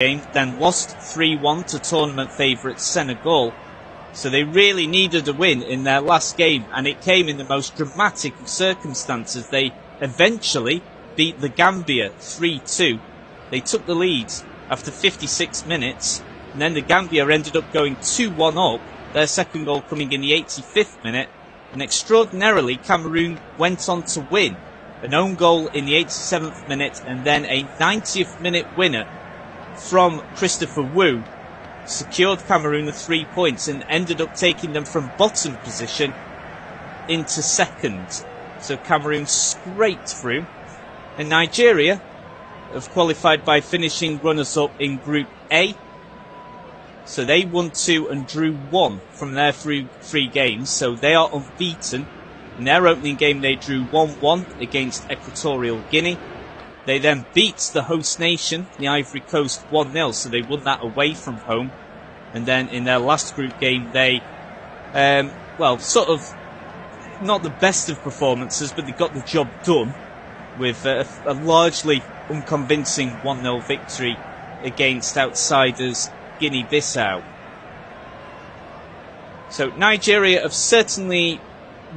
game, then lost 3-1 to tournament favourite Senegal. So they really needed a win in their last game, and it came in the most dramatic of circumstances. They eventually beat the Gambia 3-2. They took the lead after 56 minutes, and then the Gambia ended up going 2-1 up, their second goal coming in the 85th minute, and extraordinarily Cameroon went on to win. An own goal in the 87th minute, and then a 90th minute winner from Christopher Wu secured Cameroon the 3 points and ended up taking them from bottom position into second. So Cameroon scraped through, and Nigeria have qualified by finishing runners-up in Group A. So they won 2 and drew 1 from their three games, so they are unbeaten. In their opening game they drew 1-1 against Equatorial Guinea. They then beat the host nation, the Ivory Coast, 1-0, so they won that away from home. And then in their last group game they, sort of not the best of performances, but they got the job done with a largely unconvincing 1-0 victory against outsiders Guinea-Bissau. So Nigeria have certainly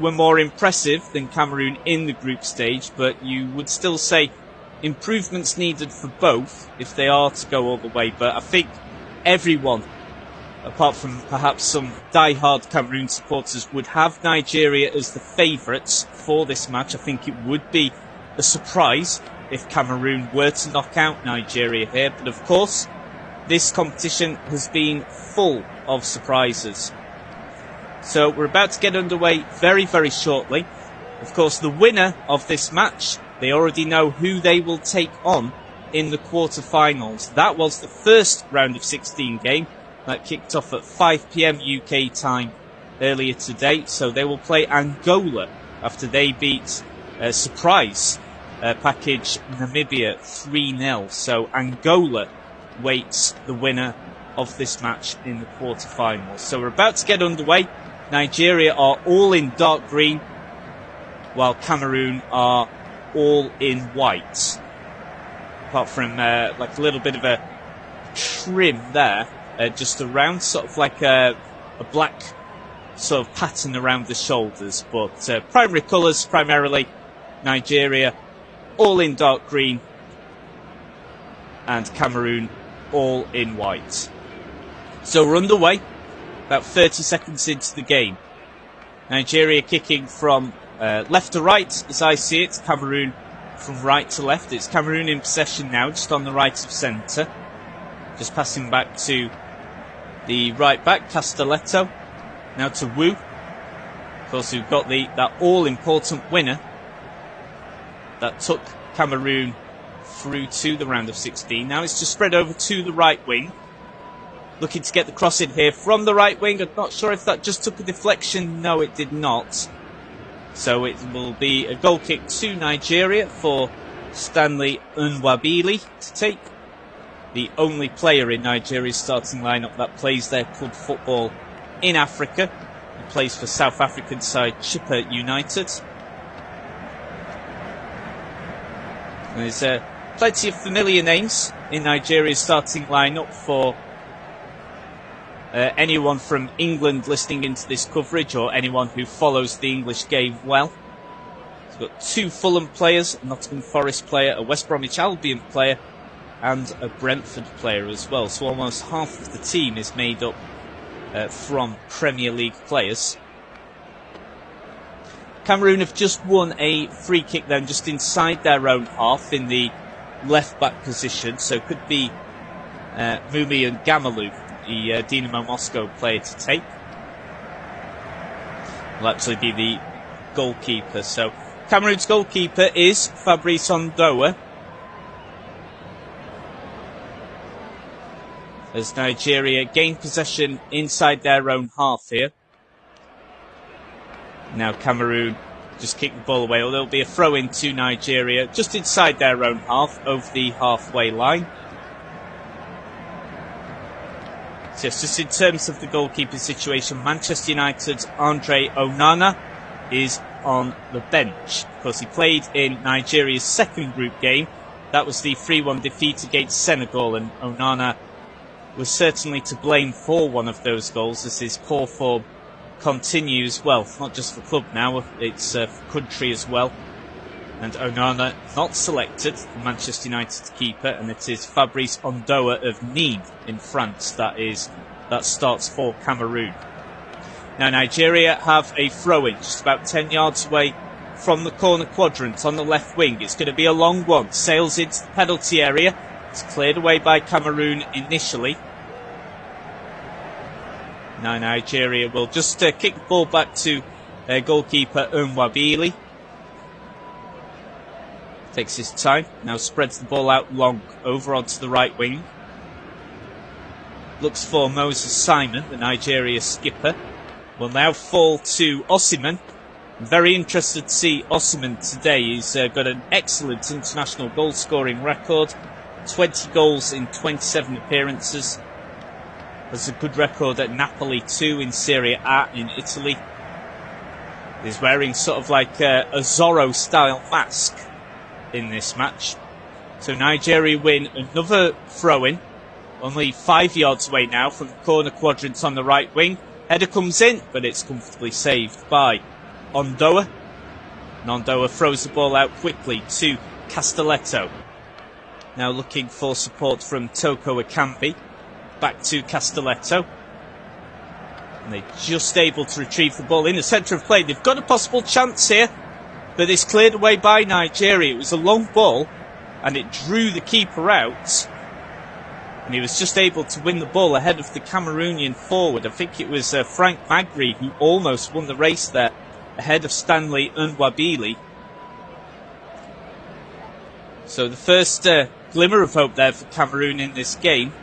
were more impressive than Cameroon in the group stage, but you would still say improvements needed for both if they are to go all the way. But I think everyone, apart from perhaps some die-hard Cameroon supporters, would have Nigeria as the favourites for this match. I think it would be a surprise if Cameroon were to knock out Nigeria here, but of course this competition has been full of surprises. So we're about to get underway very, very shortly. Of course, the winner of this match, they already know who they will take on in the quarter-finals. That was the first round of 16 game that kicked off at 5 PM UK time earlier today. So they will play Angola after they beat surprise package Namibia 3-0. So Angola waits the winner of this match in the quarter-finals. So we're about to get underway. Nigeria are all in dark green, while Cameroon are all in white. Apart from like a little bit of a trim there, just around, sort of like a black sort of pattern around the shoulders. But primary colours, primarily Nigeria, all in dark green, and Cameroon all in white. So we're underway, about 30 seconds into the game. Nigeria kicking from left to right, as I see it. Cameroon from right to left. It's Cameroon in possession now, just on the right of centre. Just passing back to the right back, Castelletto. Now to Wu. Of course, we've got that all-important winner that took Cameroon through to the round of 16. Now it's just spread over to the right wing. Looking to get the cross in here from the right wing. I'm not sure if that just took a deflection. No, it did not. So it will be a goal kick to Nigeria for Stanley Nwabili to take. The only player in Nigeria's starting lineup that plays their club football in Africa. He plays for South African side Chippa United. And there's plenty of familiar names in Nigeria's starting lineup for anyone from England listening into this coverage, or anyone who follows the English game well. It's got 2 Fulham players, a Nottingham Forest player, a West Bromwich Albion player, and a Brentford player as well. So almost half of the team is made up from Premier League players. Cameroon have just won a free kick then, just inside their own half in the left back position. So it could be Mumi and Gamalu, the Dynamo Moscow player, to take. Will actually be the goalkeeper. So Cameroon's goalkeeper is Fabrice Ondoa. As Nigeria gain possession inside their own half here. Now Cameroon just kick the ball away, or there'll be a throw in to Nigeria just inside their own half, over the halfway line. So yes, just in terms of the goalkeeper situation, Manchester United's Andre Onana is on the bench. Of course, he played in Nigeria's second group game That was the 3-1 defeat against Senegal, and Onana was certainly to blame for one of those goals as his poor form continues. Well, not just for club now, it's for country as well. And Onana not selected, the Manchester United keeper, and it is Fabrice Ondoa of Nîmes in France that starts for Cameroon. Now Nigeria have a throw-in just about 10 yards away from the corner quadrant on the left wing. It's going to be a long one, sails into the penalty area. It's cleared away by Cameroon initially. Now Nigeria will just kick the ball back to their goalkeeper Nwabili. Takes his time, now spreads the ball out long over onto the right wing. Looks for Moses Simon, the Nigeria skipper. Will now fall to Osimhen. I'm very interested to see Osimhen today. He's got an excellent international goal scoring record. 20 goals in 27 appearances. Has a good record at Napoli too in Serie A in Italy. He's wearing sort of like a Zorro style mask in this match. So Nigeria win another throw-in. Only 5 yards away now from the corner quadrant on the right wing. Header comes in, but it's comfortably saved by Ondoa. And Ondoa throws the ball out quickly to Castelletto. Now looking for support from Toko Ekambi. Back to Castelletto. And they're just able to retrieve the ball in the centre of play. They've got a possible chance here, but it's cleared away by Nigeria. It was a long ball, and it drew the keeper out. And he was just able to win the ball ahead of the Cameroonian forward. I think it was Frank Magri who almost won the race there, ahead of Stanley Nwabili. So the first glimmer of hope there for Cameroon in this game,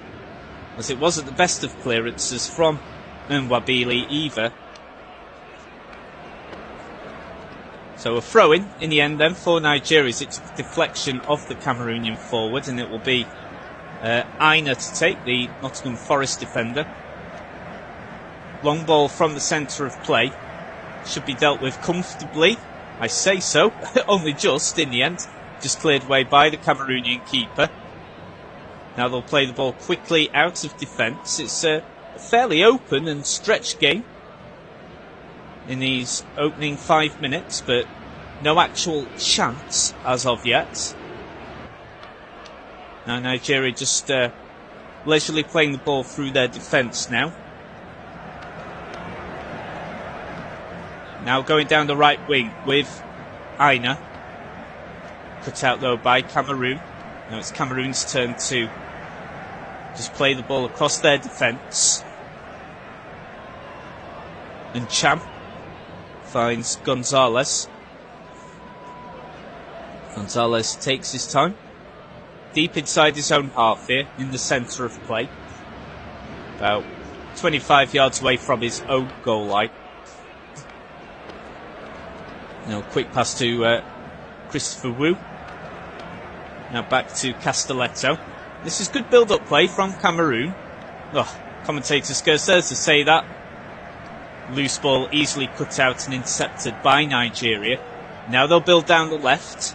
as it wasn't the best of clearances from Nwabili either. So a throw-in the end then for Nigeria. It's a deflection of the Cameroonian forward, and it will be Aina to take, the Nottingham Forest defender. Long ball from the centre of play. Should be dealt with comfortably. I say so, only just in the end. Just cleared away by the Cameroonian keeper. Now they'll play the ball quickly out of defence. It's a fairly open and stretched game in these opening 5 minutes, but no actual chance as of yet. Now Nigeria just leisurely playing the ball through their defence now. Now going down the right wing with Aina. Cut out though by Cameroon. Now it's Cameroon's turn to just play the ball across their defence. And Cham finds Gonzalez. Gonzalez takes his time. Deep inside his own half here, in the centre of play. About 25 yards away from his own goal line. Now quick pass to Christopher Wu. Now back to Castelletto. This is good build-up play from Cameroon. Oh, commentators go to say that. Loose ball easily cut out and intercepted by Nigeria. Now they'll build down the left.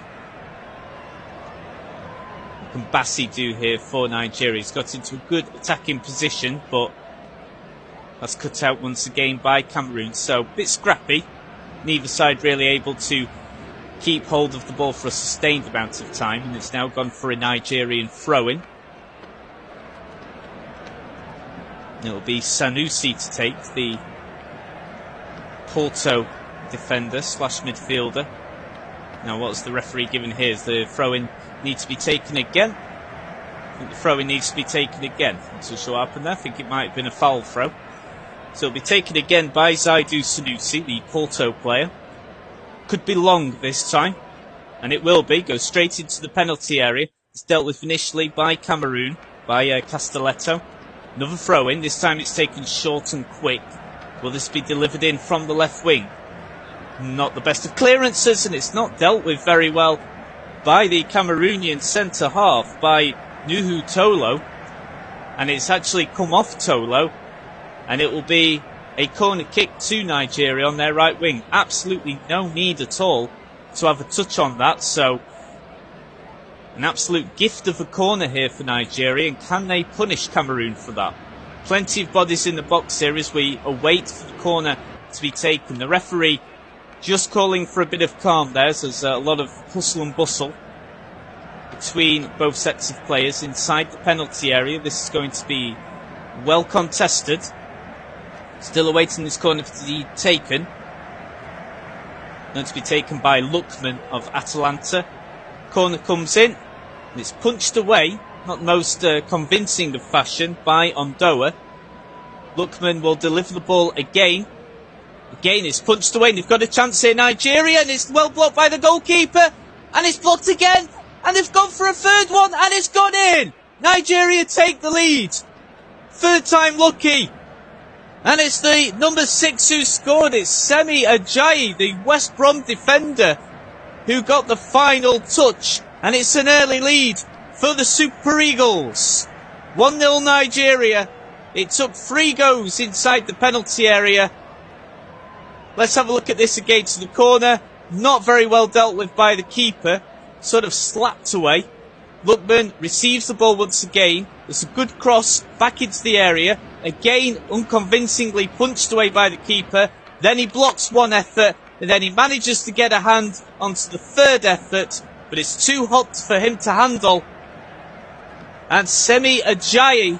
What can Bassi do here for Nigeria? He's got into a good attacking position, but that's cut out once again by Cameroon. So a bit scrappy. Neither side really able to keep hold of the ball for a sustained amount of time, and it's now gone for a Nigerian throw-in. It'll be Sanusi to take, the Porto defender slash midfielder. Now what's the referee given here? Is the throw-in need to be taken again? I think the throw-in needs to be taken again. Not so sure what happened there. I think it might have been a foul throw. So it'll be taken again by Zaidu Sanusi, the Porto player. Could be long this time, and it will be. Goes straight into the penalty area. It's dealt with initially by Cameroon, by Castelletto. Another throw-in. This time it's taken short and quick. Will this be delivered in from the left wing? Not the best of clearances, and it's not dealt with very well by the Cameroonian centre half, by Nuhu Tolo. And it's actually come off Tolo, and it will be a corner kick to Nigeria on their right wing. Absolutely no need at all to have a touch on that, so An absolute gift of a corner here for Nigeria, and can they punish Cameroon for that? Plenty of bodies in the box here as we await for the corner to be taken. The referee just calling for a bit of calm there, so there's a lot of hustle and bustle between both sets of players inside the penalty area. This is going to be well contested. Still awaiting this corner to be taken. Going to be taken by Lookman of Atalanta. Corner comes in, and it's punched away, not the most convincing of fashion, by Ondoa. Lookman will deliver the ball again. Again, it's punched away, and they've got a chance here, Nigeria, and it's well blocked by the goalkeeper, and it's blocked again, and they've gone for a third one, and it's gone in! Nigeria take the lead. Third time lucky. And it's the number 6 who scored. It's Semi Ajayi, the West Brom defender, who got the final touch. And it's an early lead for the Super Eagles. 1-0 Nigeria. It took 3 goes inside the penalty area. Let's have a look at this again to the corner. Not very well dealt with by the keeper. Sort of slapped away. Lookman receives the ball once again. There's a good cross back into the area. Again, unconvincingly punched away by the keeper. Then he blocks one effort, and then he manages to get a hand onto the third effort, but it's too hot for him to handle. And Semi Ajayi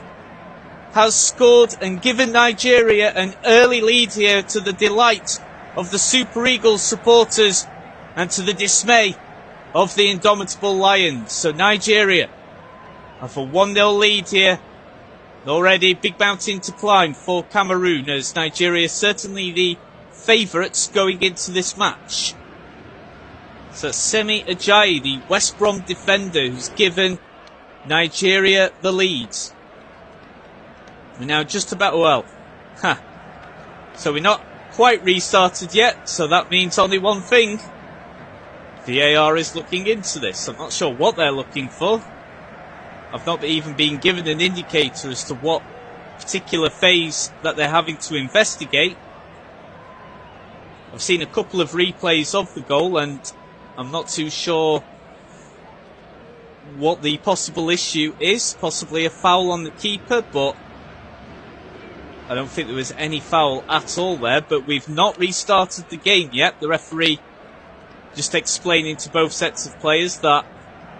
has scored and given Nigeria an early lead here, to the delight of the Super Eagles supporters and to the dismay of the indomitable Lions. So Nigeria have a 1-0 lead here. Already big mountain to climb for Cameroon, as Nigeria certainly the favourites going into this match. So Semi Ajayi, the West Brom defender, who's given Nigeria the lead. We're now just about, well, so we're not quite restarted yet, so that means only one thing. VAR is looking into this. I'm not sure what they're looking for. I've not even been given an indicator as to what particular phase that they're having to investigate. I've seen a couple of replays of the goal, and I'm not too sure what the possible issue is. Possibly a foul on the keeper, but I don't think there was any foul at all there. But we've not restarted the game yet. The referee just explaining to both sets of players that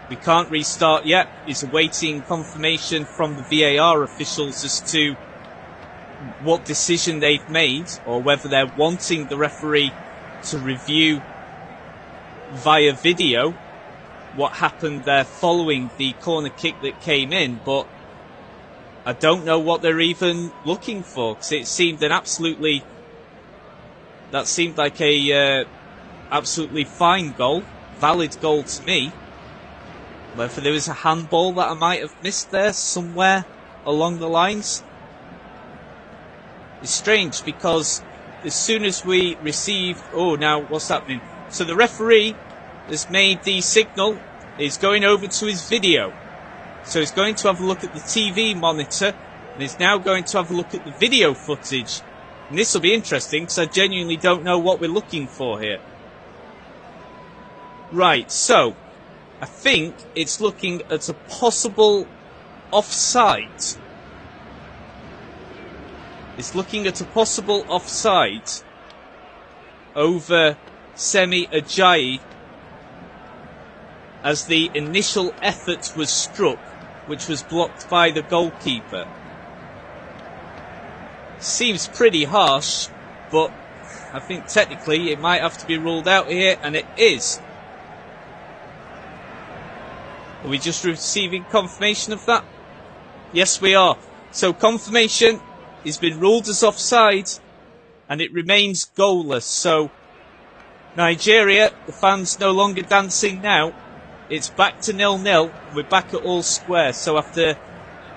we can't restart yet. He's awaiting confirmation from the VAR officials as to what decision they've made, or whether they're wanting the referee to review via video what happened there following the corner kick that came in. But I don't know what they're even looking for, because it seemed that seemed like a absolutely fine goal, valid goal to me. Whether there was a handball that I might have missed there somewhere along the lines. It's strange, because as soon as we received... Oh, now what's happening? So the referee has made the signal. He's going over to his video. So he's going to have a look at the TV monitor, and he's now going to have a look at the video footage. And this will be interesting, because I genuinely don't know what we're looking for here. Right, so I think it's looking at a possible offside. It's looking at a possible offside over Semi Ajayi, as the initial effort was struck, which was blocked by the goalkeeper. Seems pretty harsh, but I think technically it might have to be ruled out here, and it is. Are we just receiving confirmation of that? Yes, we are. So confirmation has been ruled as offside, and it remains goalless. So Nigeria, the fans no longer dancing now. It's back to 0-0. We're back at all square. So after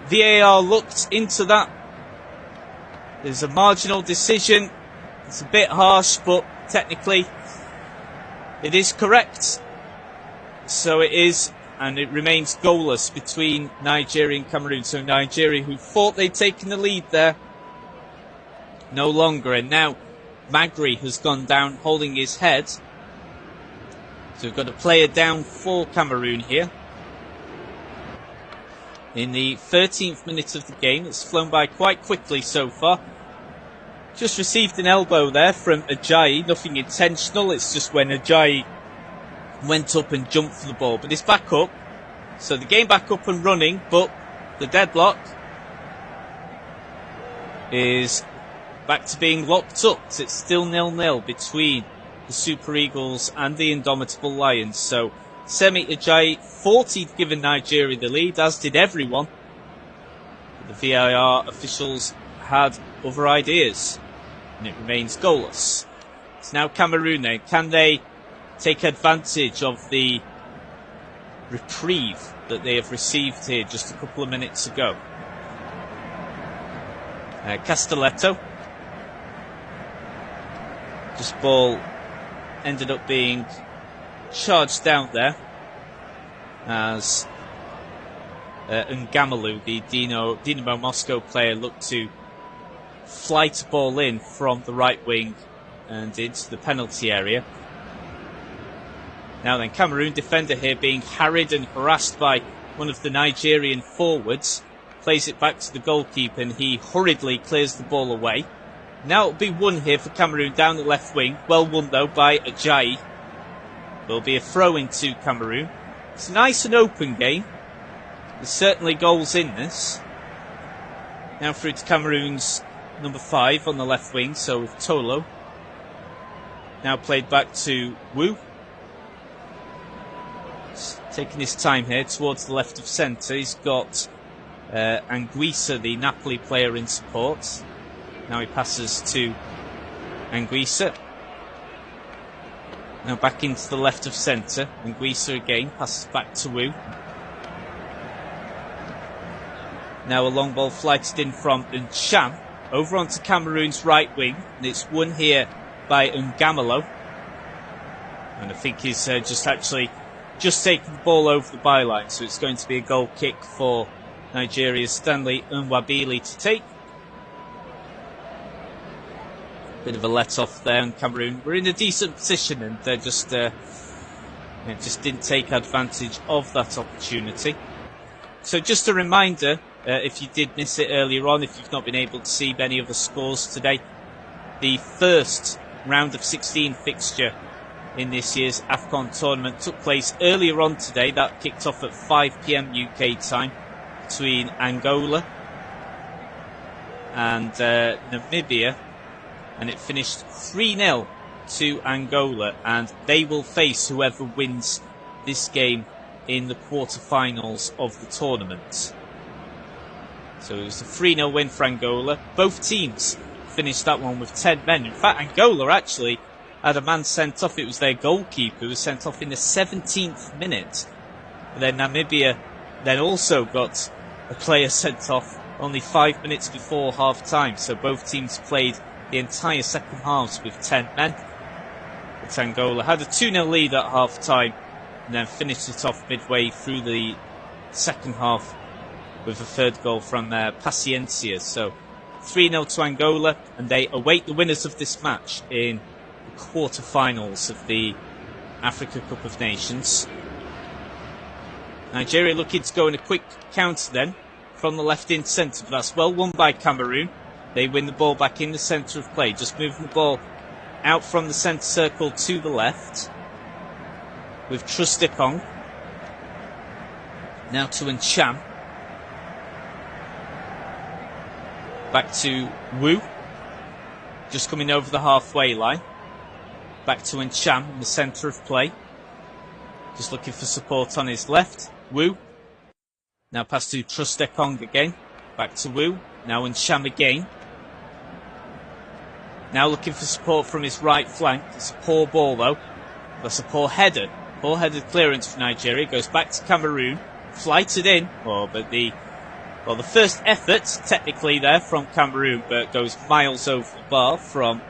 VAR looked into that, there's a marginal decision. It's a bit harsh, but technically it is correct. So it is. And it remains goalless between Nigeria and Cameroon. So Nigeria, who thought they'd taken the lead there, no longer. And now Magri has gone down holding his head. So we've got a player down for Cameroon here. in the 13th minute of the game. It's flown by quite quickly so far. Just received an elbow there from Ajayi. Nothing intentional. It's just when Ajayi went up and jumped for the ball. But it's back up. So the game back up and running. But the deadlock is back to being locked up. It's still 0-0 between the Super Eagles and the Indomitable Lions. So Semi Ajayi thought he'd given Nigeria the lead, as did everyone. But the VAR officials had other ideas, and it remains goalless. It's now Cameroon then. Can they take advantage of the reprieve that they have received here just a couple of minutes ago? Castelletto. Just ball ended up being charged down there as Ngamalu, the Dinamo Moscow player, looked to flight a ball in from the right wing and into the penalty area. Now then, Cameroon defender here being harried and harassed by one of the Nigerian forwards. Plays it back to the goalkeeper and he hurriedly clears the ball away. Now it'll be won here for Cameroon down the left wing. Well won though by Ajayi. There'll be a throw into Cameroon. It's a nice and open game. There's certainly goals in this. Now through to Cameroon's number 5 on the left wing, so with Tolo. Now played back to Wu. He's taking his time here towards the left of centre. He's got Anguissa, the Napoli player, in support. Now he passes to Anguissa. Now back into the left of centre. Anguissa again passes back to Wu. Now a long ball flighted in from Ncham over onto Cameroon's right wing, and it's won here by Ngamalo. And I think he's just taken the ball over the byline, so it's going to be a goal kick for Nigeria's Stanley Nwabili to take. Bit of a let-off there on Cameroon. We're in a decent position and they just didn't take advantage of that opportunity. So just a reminder, if you did miss it earlier on, if you've not been able to see any of the scores today, the first round of 16 fixture in this year's AFCON tournament took place earlier on today. That kicked off at 5 PM UK time between Angola and Namibia. And it finished 3-0 to Angola, and they will face whoever wins this game in the quarter-finals of the tournament. So it was a 3-0 win for Angola. Both teams finished that one with 10 men. In fact, Angola actually had a man sent off. It was their goalkeeper who was sent off in the 17th minute. And then Namibia then also got a player sent off only 5 minutes before half-time. So both teams played the entire second halves with 10 men. But Angola had a 2-0 lead at half-time and then finished it off midway through the second half with a third goal from Paciencia. So 3-0 to Angola, and they await the winners of this match in the quarter-finals of the Africa Cup of Nations. Nigeria looking to go in a quick counter then from the left-in centre, but that's well won by Cameroon. They win the ball back in the centre of play, just moving the ball out from the centre circle to the left with Trustekong. Now to Ncham. Back to Wu. Just coming over the halfway line. Back to Ncham in the centre of play. Just looking for support on his left. Wu. Now pass to Trustekong again. Back to Wu. Now Ncham again. Now looking for support from his right flank. It's a poor ball though. That's a poor header. Poor headed clearance for Nigeria. Goes back to Cameroon. Flighted in. But the first effort technically there from Cameroon, but goes miles over the bar from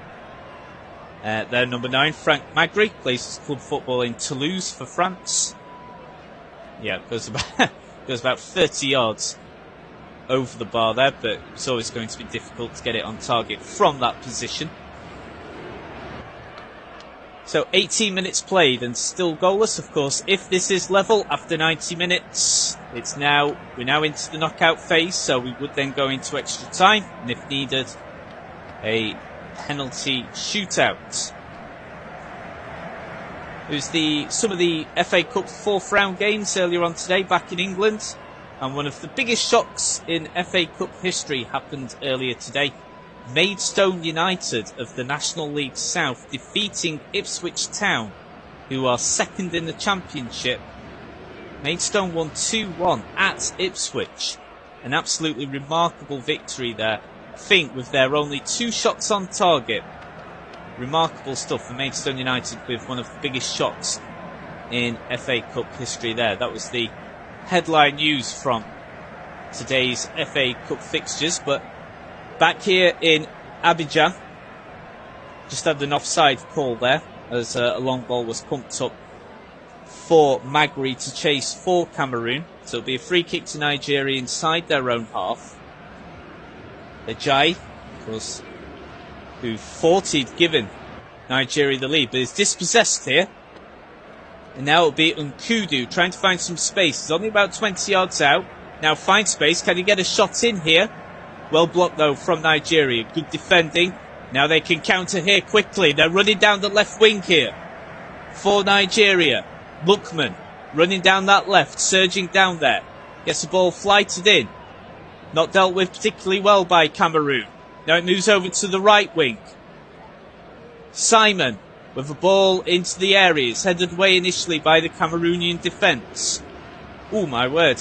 their number 9, Frank Magri. Plays his club football in Toulouse for France. Yeah, it goes about 30 yards over the bar there, but it's always going to be difficult to get it on target from that position. So 18 minutes played and still goalless. Of course, if this is level after 90 minutes, we're now into the knockout phase, so we would then go into extra time, and if needed, a penalty shootout. It was some of the FA Cup fourth round games earlier on today back in England, and one of the biggest shocks in FA Cup history happened earlier today. Maidstone United of the National League South defeating Ipswich Town, who are second in the Championship. Maidstone won 2-1 at Ipswich. An absolutely remarkable victory there. I think with their only 2 shots on target. Remarkable stuff for Maidstone United with one of the biggest shocks in FA Cup history there. That was the headline news from today's FA Cup fixtures, but back here in Abidjan, just had an offside call there as a long ball was pumped up for Magri to chase for Cameroon. So it'll be a free kick to Nigeria inside their own half. Ajayi, of course, who thought he'd given Nigeria the lead, but is dispossessed here. And now it'll be Nkudu trying to find some space. He's only about 20 yards out. Now find space. Can he get a shot in here? Well blocked though from Nigeria. Good defending. Now they can counter here quickly. They're running down the left wing here for Nigeria. Lookman running down that left, surging down there. Gets the ball flighted in. Not dealt with particularly well by Cameroon. Now it moves over to the right wing. Simon with the ball into the area. It's headed away initially by the Cameroonian defence. Oh my word.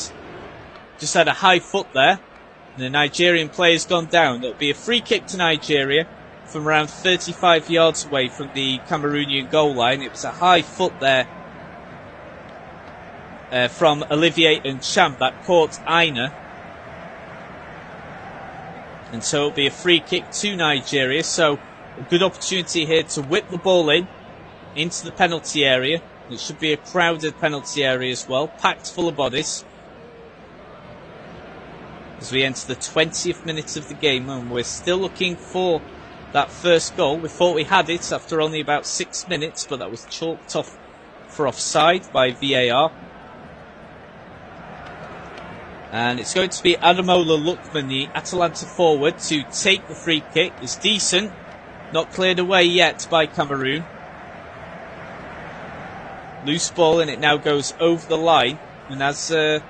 Just had a high foot there. And the Nigerian player's gone down. It'll be a free kick to Nigeria from around 35 yards away from the Cameroonian goal line. It was a high foot there from Olivier Nchamp that caught Aina. And so it'll be a free kick to Nigeria. So a good opportunity here to whip the ball into the penalty area. It should be a crowded penalty area as well, packed full of bodies. As we enter the 20th minute of the game, and we're still looking for that first goal. We thought we had it after only about 6 minutes, but that was chalked off for offside by VAR. And it's going to be Ademola Lookman, the Atalanta forward, to take the free kick. It's decent. Not cleared away yet by Cameroon. Loose ball, and it now goes over the line. And as I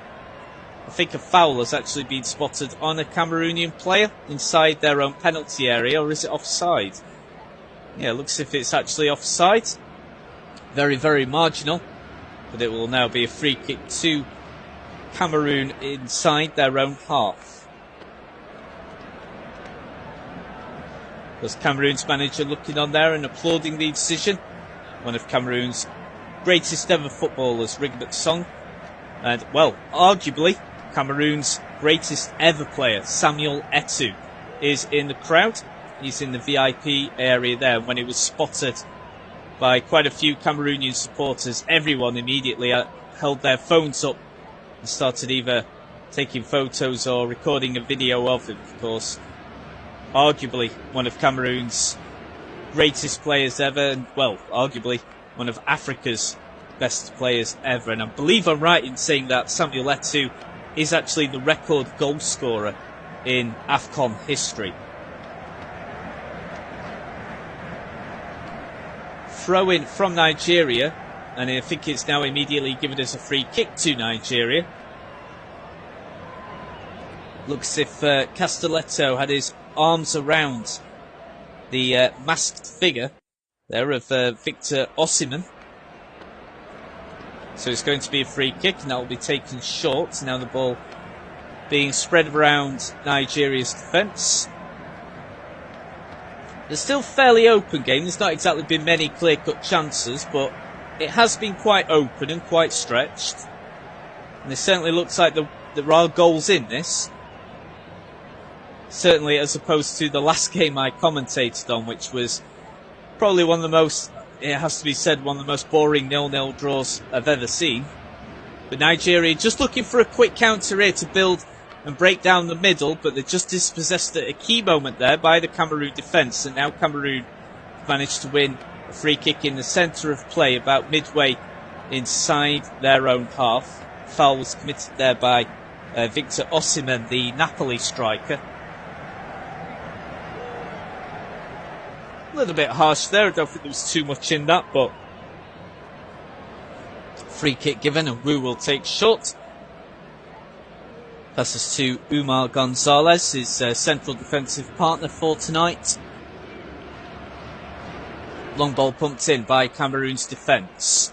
think a foul has actually been spotted on a Cameroonian player inside their own penalty area. Or is it offside? Yeah, it looks as if it's actually offside. Very, very marginal. But it will now be a free kick to Cameroon inside their own half. There's Cameroon's manager looking on there and applauding the decision. One of Cameroon's greatest ever footballers, Rigbert Song. And, well, arguably, Cameroon's greatest ever player, Samuel Eto'o, is in the crowd. He's in the VIP area there. When he was spotted by quite a few Cameroonian supporters, everyone immediately held their phones up and started either taking photos or recording a video of him, of course. Arguably one of Cameroon's greatest players ever, and, well, arguably one of Africa's best players ever. And I believe I'm right in saying that Samuel Eto'o is actually the record goal scorer in AFCON history. Throw in from Nigeria, and I think it's now immediately given as a free kick to Nigeria. Looks as if Castelletto had his arms around the masked figure there of Victor Osimhen. So it's going to be a free kick, and that will be taken short. Now the ball being spread around Nigeria's defence. It's still fairly open game. There's not exactly been many clear-cut chances, but it has been quite open and quite stretched. And it certainly looks like there are goals in this. Certainly as opposed to the last game I commentated on, which was probably one of the most, it has to be said, one of the most boring 0-0 draws I've ever seen. But Nigeria just looking for a quick counter here to build and break down the middle, but they're just dispossessed at a key moment there by the Cameroon defence, and now Cameroon managed to win A free kick in the centre of play, about midway inside their own half. Foul was committed there by Victor Osimhen, the Napoli striker. A little bit harsh there. I don't think there was too much in that, but free kick given, and Wu will take shot. Passes to Umar Gonzalez, his central defensive partner for tonight. Long ball pumped in by Cameroon's defence.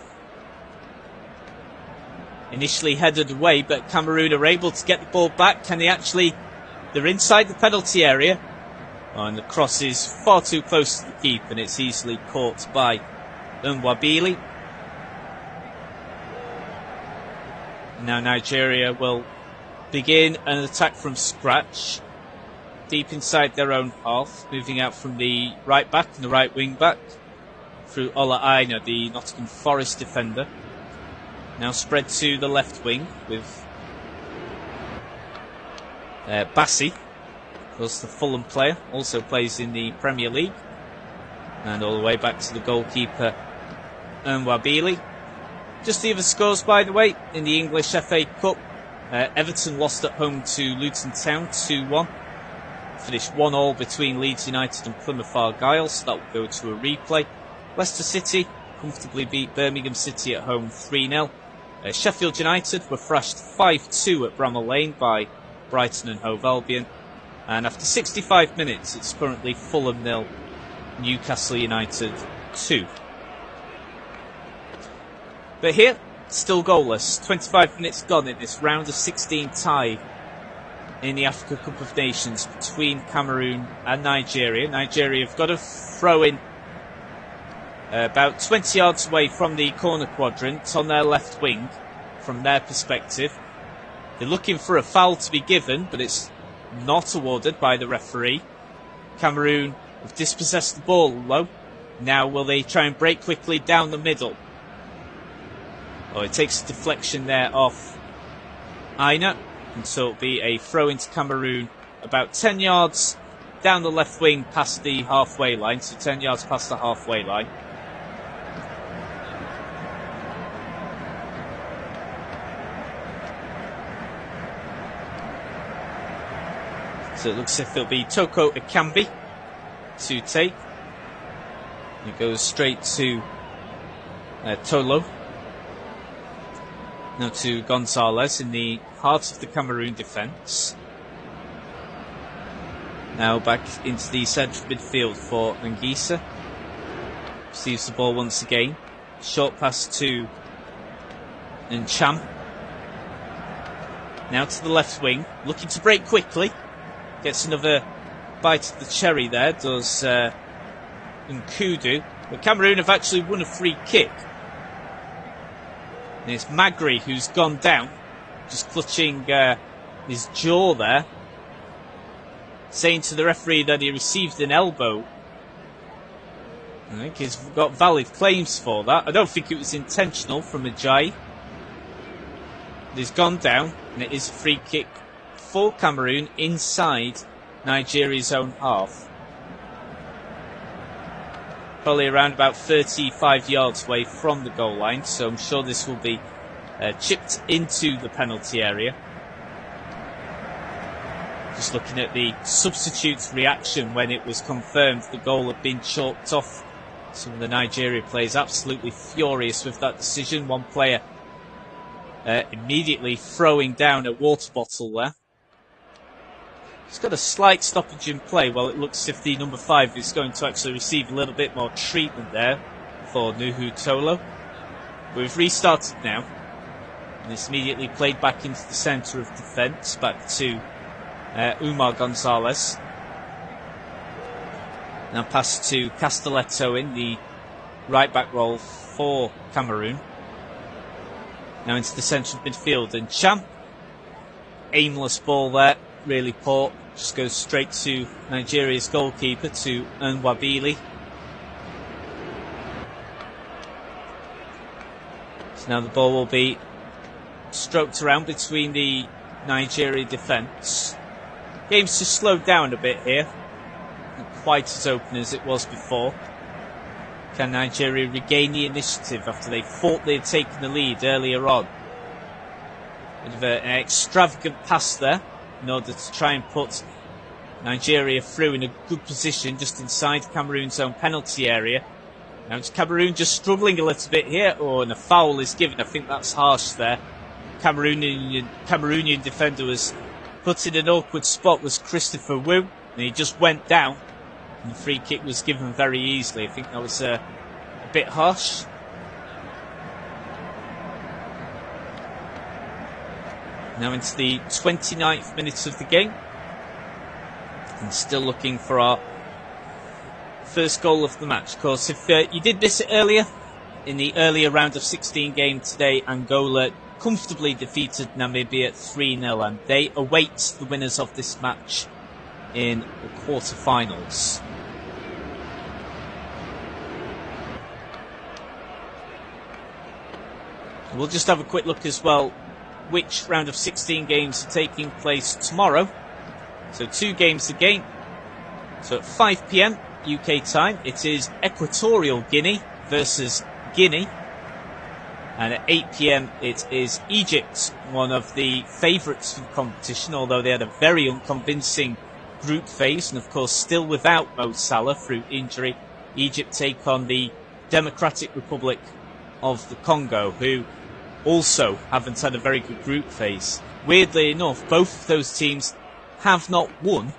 Initially headed away, but Cameroon are able to get the ball back. Can they actually? They're inside the penalty area. Oh, and the cross is far too close to the keeper, and it's easily caught by Nwabili. Now Nigeria will begin an attack from scratch, deep inside their own half, moving out from the right back and the right wing back through Ola Aina, the Nottingham Forest defender. Now spread to the left wing with Bassi, of course the Fulham player, also plays in the Premier League, and all the way back to the goalkeeper Nwabili. Just the other scores, by the way, in the English FA Cup. Everton lost at home to Luton Town 2-1. Finished 1-1 between Leeds United and Plymouth Argyle, so that will go to a replay. Leicester City comfortably beat Birmingham City at home 3-0. Sheffield United were thrashed 5-2 at Bramall Lane by Brighton and Hove Albion. And after 65 minutes, it's currently Fulham 0, Newcastle United 2. But here, still goalless. 25 minutes gone in this round of 16 tie in the Africa Cup of Nations between Cameroon and Nigeria. Nigeria have got a throw in about 20 yards away from the corner quadrant on their left wing from their perspective. They're looking for a foul to be given, but it's not awarded by the referee. Cameroon have dispossessed the ball low. Now will they try and break quickly down the middle? Oh, it takes a deflection there off Aina, and so it'll be a throw into Cameroon about 10 yards down the left wing past the halfway line, so 10 yards past the halfway line. So it looks as if it'll be Toko Ekambi to take. It goes straight to Tolo. Now to Gonzalez in the heart of the Cameroon defence. Now back into the central midfield for Anguissa. Receives the ball once again. Short pass to Ncham. Now to the left wing. Looking to break quickly. Gets another bite of the cherry there, does Nkudu. But Cameroon have actually won a free kick. And it's Magri who's gone down, just clutching his jaw there, saying to the referee that he received an elbow. I think he's got valid claims for that. I don't think it was intentional from Ajayi. He's gone down, and it is a free kick for Cameroon inside Nigeria's own half. Probably around about 35 yards away from the goal line, so I'm sure this will be chipped into the penalty area. Just looking at the substitute's reaction when it was confirmed the goal had been chalked off. Some of the Nigeria players absolutely furious with that decision. One player immediately throwing down a water bottle there. He's got a slight stoppage in play. Well, it looks as if the number 5 is going to actually receive a little bit more treatment there for Nuhu Tolo. We've restarted now. And it's immediately played back into the centre of defence, back to Umar Gonzalez. Now pass to Castelletto in the right back role for Cameroon. Now into the central midfield, and Cham. Aimless ball there, really poor. Just goes straight to Nigeria's goalkeeper, to Nwabili. So now the ball will be stroked around between the Nigeria defence. Game's just slowed down a bit here. Not quite as open as it was before. Can Nigeria regain the initiative after they thought they'd taken the lead earlier on? Bit of an extravagant pass there in order to try and put Nigeria through in a good position just inside Cameroon's own penalty area. Now it's Cameroon just struggling a little bit here. Oh, and a foul is given. I think that's harsh there. Cameroonian defender was put in an awkward spot, was Christopher Wu, and he just went down. And the free kick was given very easily. I think that was a bit harsh. Now into the 29th minute of the game. And still looking for our first goal of the match. Of course, if you did miss it earlier, in the earlier round of 16 game today, Angola comfortably defeated Namibia 3-0, and they await the winners of this match in the quarter-finals. We'll just have a quick look as well which round of 16 games are taking place tomorrow. So 2 games again. So at 5 PM UK time, it is Equatorial Guinea versus Guinea. And at 8 PM it is Egypt, one of the favourites for the competition, although they had a very unconvincing group phase, and of course still without Mo Salah through injury. Egypt take on the Democratic Republic of the Congo, who also haven't had a very good group phase. Weirdly enough, both of those teams have not won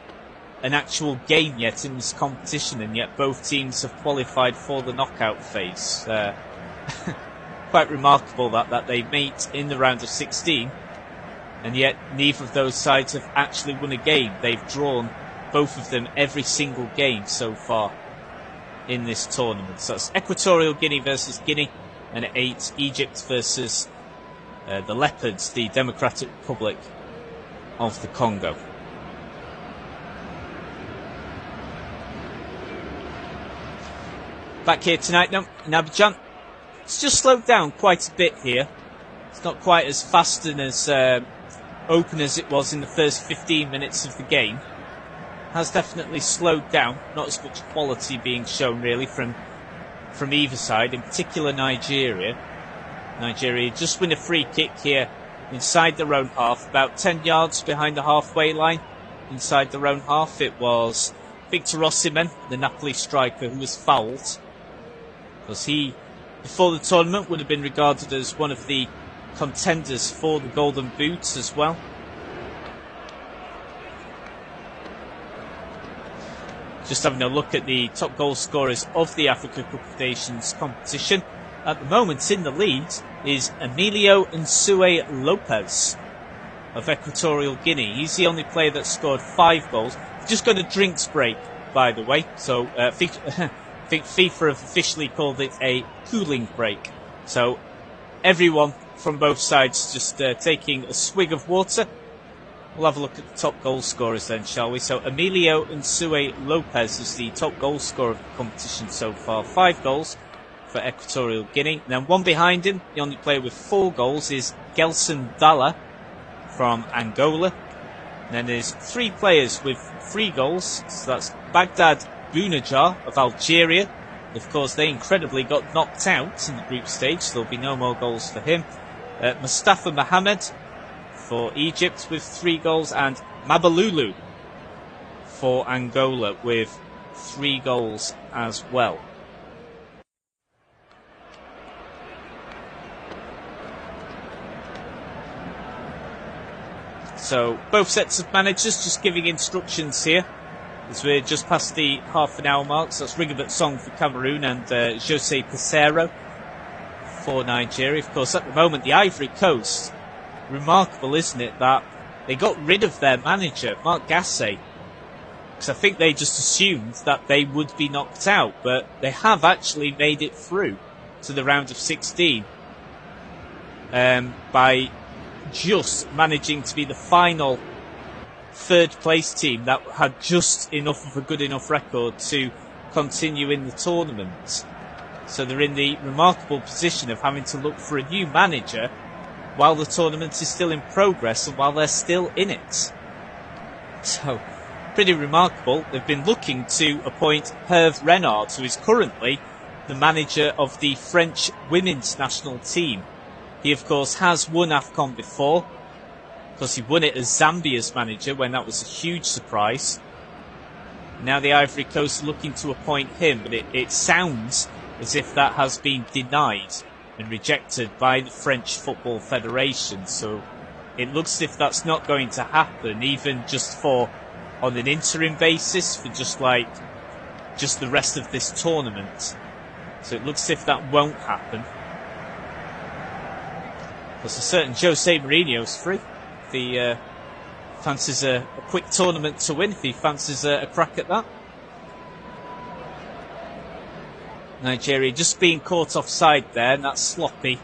an actual game yet in this competition, and yet both teams have qualified for the knockout phase. Quite remarkable that they meet in the round of 16, and yet neither of those sides have actually won a game. They've drawn both of them every single game so far in this tournament. So it's Equatorial Guinea versus Guinea, and at 8, Egypt versus the Leopards, the Democratic Republic of the Congo. Back here tonight now in Abidjan. It's just slowed down quite a bit here. It's not quite as fast and as open as it was in the first 15 minutes of the game. Has definitely slowed down. Not as much quality being shown really from either side, in particular Nigeria. Nigeria just win a free kick here inside their own half, about 10 yards behind the halfway line. Inside their own half, it was Victor Osimhen, the Napoli striker, who was fouled. Because he, before the tournament, would have been regarded as one of the contenders for the Golden Boots as well. Just having a look at the top goal scorers of the Africa Cup of Nations competition. At the moment in the lead is Emilio Nsue Lopez of Equatorial Guinea. He's the only player that scored 5 goals. Just got a drinks break, by the way. So I think FIFA have officially called it a cooling break. So everyone from both sides just taking a swig of water. We'll have a look at the top goal scorers then, shall we? So Emilio Nsue Lopez is the top goal scorer of the competition so far. 5 goals for Equatorial Guinea. And then one behind him, the only player with 4 goals, is Gelson Dalla from Angola. And then there's 3 players with 3 goals. So that's Baghdad Bounajar of Algeria. Of course, they incredibly got knocked out in the group stage, so there'll be no more goals for him. Mustafa Mohamed for Egypt with 3 goals, and Mabalulu for Angola with 3 goals as well. So both sets of managers just giving instructions here as we're just past the half an hour mark. So that's Rigobert Song for Cameroon and Jose Peseiro for Nigeria. Of course, at the moment, the Ivory Coast, remarkable, isn't it, that they got rid of their manager, Marc Gasset, because I think they just assumed that they would be knocked out, but they have actually made it through to the round of 16 by just managing to be the final 3rd place team that had just enough of a good enough record to continue in the tournament. So they're in the remarkable position of having to look for a new manager while the tournament is still in progress and while they're still in it. So, pretty remarkable. They've been looking to appoint Hervé Renard, who is currently the manager of the French women's national team. He, of course, has won AFCON before. Of course, he won it as Zambia's manager when that was a huge surprise. Now the Ivory Coast are looking to appoint him, but it sounds as if that has been denied and rejected by the French Football Federation. So it looks as if that's not going to happen, even just on an interim basis, for just the rest of this tournament. So it looks as if that won't happen. There's a certain Jose Mourinho's free. If he fancies a quick tournament to win, if he fancies a crack at that. Nigeria just being caught offside there, and that's sloppy.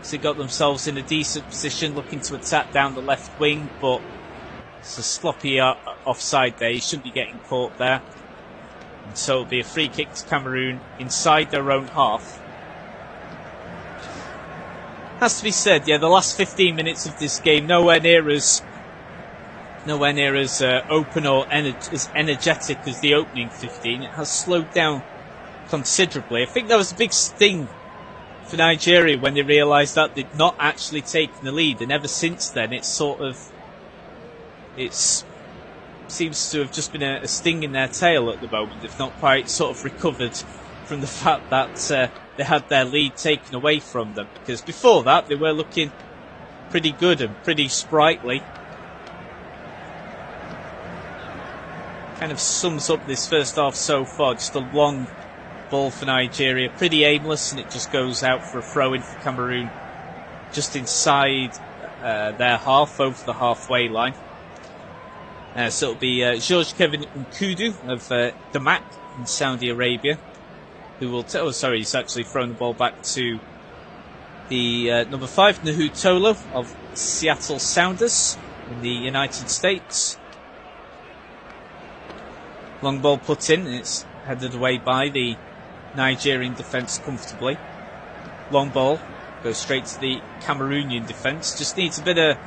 So they got themselves in a decent position, looking to attack down the left wing, but it's a sloppy offside there. He shouldn't be getting caught there. And so it'll be a free kick to Cameroon inside their own half. Has to be said, yeah, the last 15 minutes of this game nowhere near as open or as energetic as the opening 15. It has slowed down considerably. I think that was a big sting for Nigeria when they realised that they'd not actually taken the lead, and ever since then it seems to have just been a sting in their tail at the moment. They've not quite sort of recovered from the fact that they had their lead taken away from them, because before that they were looking pretty good and pretty sprightly. Kind of sums up this first half so far. Just a long ball for Nigeria, pretty aimless, and it just goes out for a throw-in for Cameroon just inside their half, over the halfway line. So it'll be Georges Kevin Nkudu of Damak in Saudi Arabia, who will he's actually thrown the ball back to the number 5, Nahu Tolo of Seattle Sounders in the United States. Long ball put in, and it's headed away by the Nigerian defence comfortably. Long ball goes straight to the Cameroonian defence. Just needs a bit of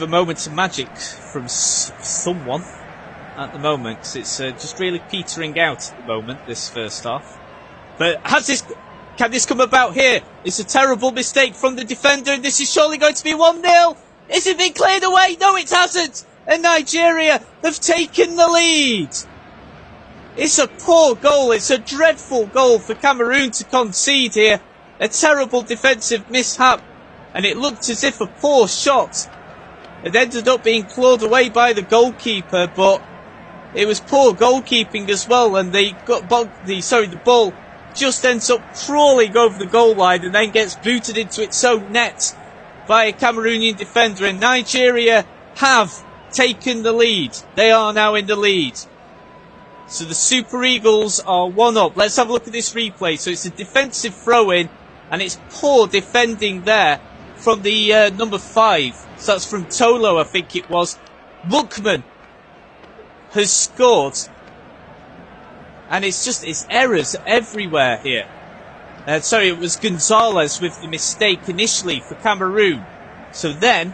a moment of magic from someone at the moment, because it's just really petering out at the moment, this first half. But can this come about here? It's a terrible mistake from the defender, and this is surely going to be 1-0. Is it been cleared away? No, it hasn't. And Nigeria have taken the lead. It's a poor goal. It's a dreadful goal for Cameroon to concede here. A terrible defensive mishap. And it looked as if a poor shot had ended up being clawed away by the goalkeeper, but it was poor goalkeeping as well, and the ball just ends up crawling over the goal line and then gets booted into its own net by a Cameroonian defender, and Nigeria have taken the lead. They are now in the lead. So the Super Eagles are 1-up. Let's have a look at this replay. So it's a defensive throw-in, and it's poor defending there from the number 5. So that's from Tolo, I think it was. Lookman has scored, and it's errors everywhere here. It was Gonzalez with the mistake initially for Cameroon. So then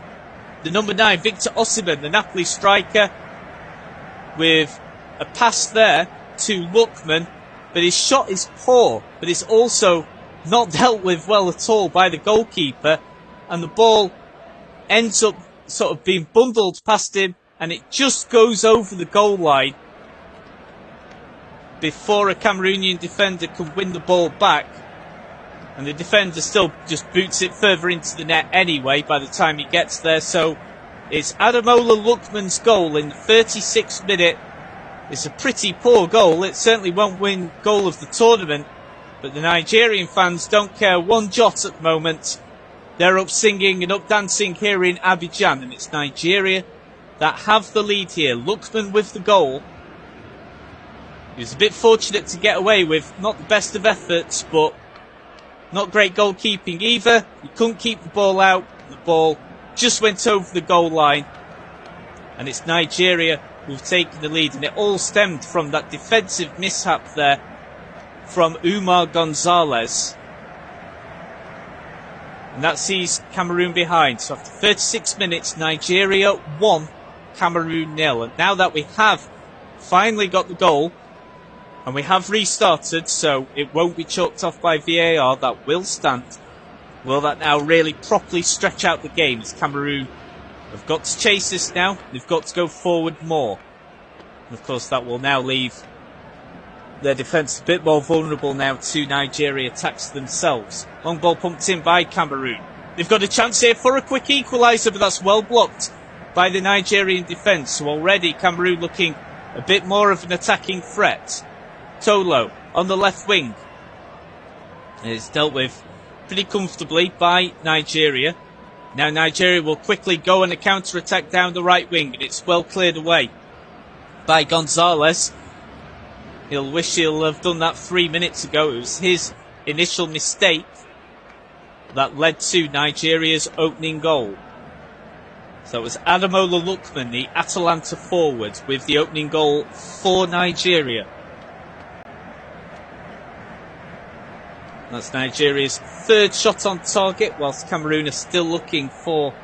the number 9, Victor Osimhen, the Napoli striker, with a pass there to Lookman, but his shot is poor, but it's also not dealt with well at all by the goalkeeper, and the ball ends up sort of being bundled past him, and it just goes over the goal line before a Cameroonian defender can win the ball back. And the defender still just boots it further into the net anyway by the time he gets there. So it's Ademola Lookman's goal in the 36th minute. It's a pretty poor goal. It certainly won't win goal of the tournament, but the Nigerian fans don't care one jot at the moment. They're up singing and up dancing here in Abidjan, and it's Nigeria that have the lead here. Lookman with the goal. He was a bit fortunate to get away with not the best of efforts, but not great goalkeeping either. He couldn't keep the ball out. The ball just went over the goal line. And it's Nigeria who've taken the lead. And it all stemmed from that defensive mishap there from Umar Gonzalez. And that sees Cameroon behind. So after 36 minutes, Nigeria 1, Cameroon 0. And now that we have finally got the goal, And we have restarted, so it won't be chalked off by VAR. That will stand. Will that now really properly stretch out the game? As Cameroon have got to chase this now. They've got to go forward more. And of course, that will now leave their defence a bit more vulnerable now to Nigeria attacks themselves. Long ball pumped in by Cameroon. They've got a chance here for a quick equaliser, but that's well blocked by the Nigerian defence. So already Cameroon looking a bit more of an attacking threat. Tolo on the left wing. It's dealt with pretty comfortably by Nigeria. Now Nigeria will quickly go on a counter-attack down the right wing, and it's well cleared away by Gonzalez. He'll wish he'll have done that 3 minutes ago. It was his initial mistake that led to Nigeria's opening goal. So it was Ademola Lookman, the Atalanta forward, with the opening goal for Nigeria. That's Nigeria's third shot on target, whilst Cameroon are still looking for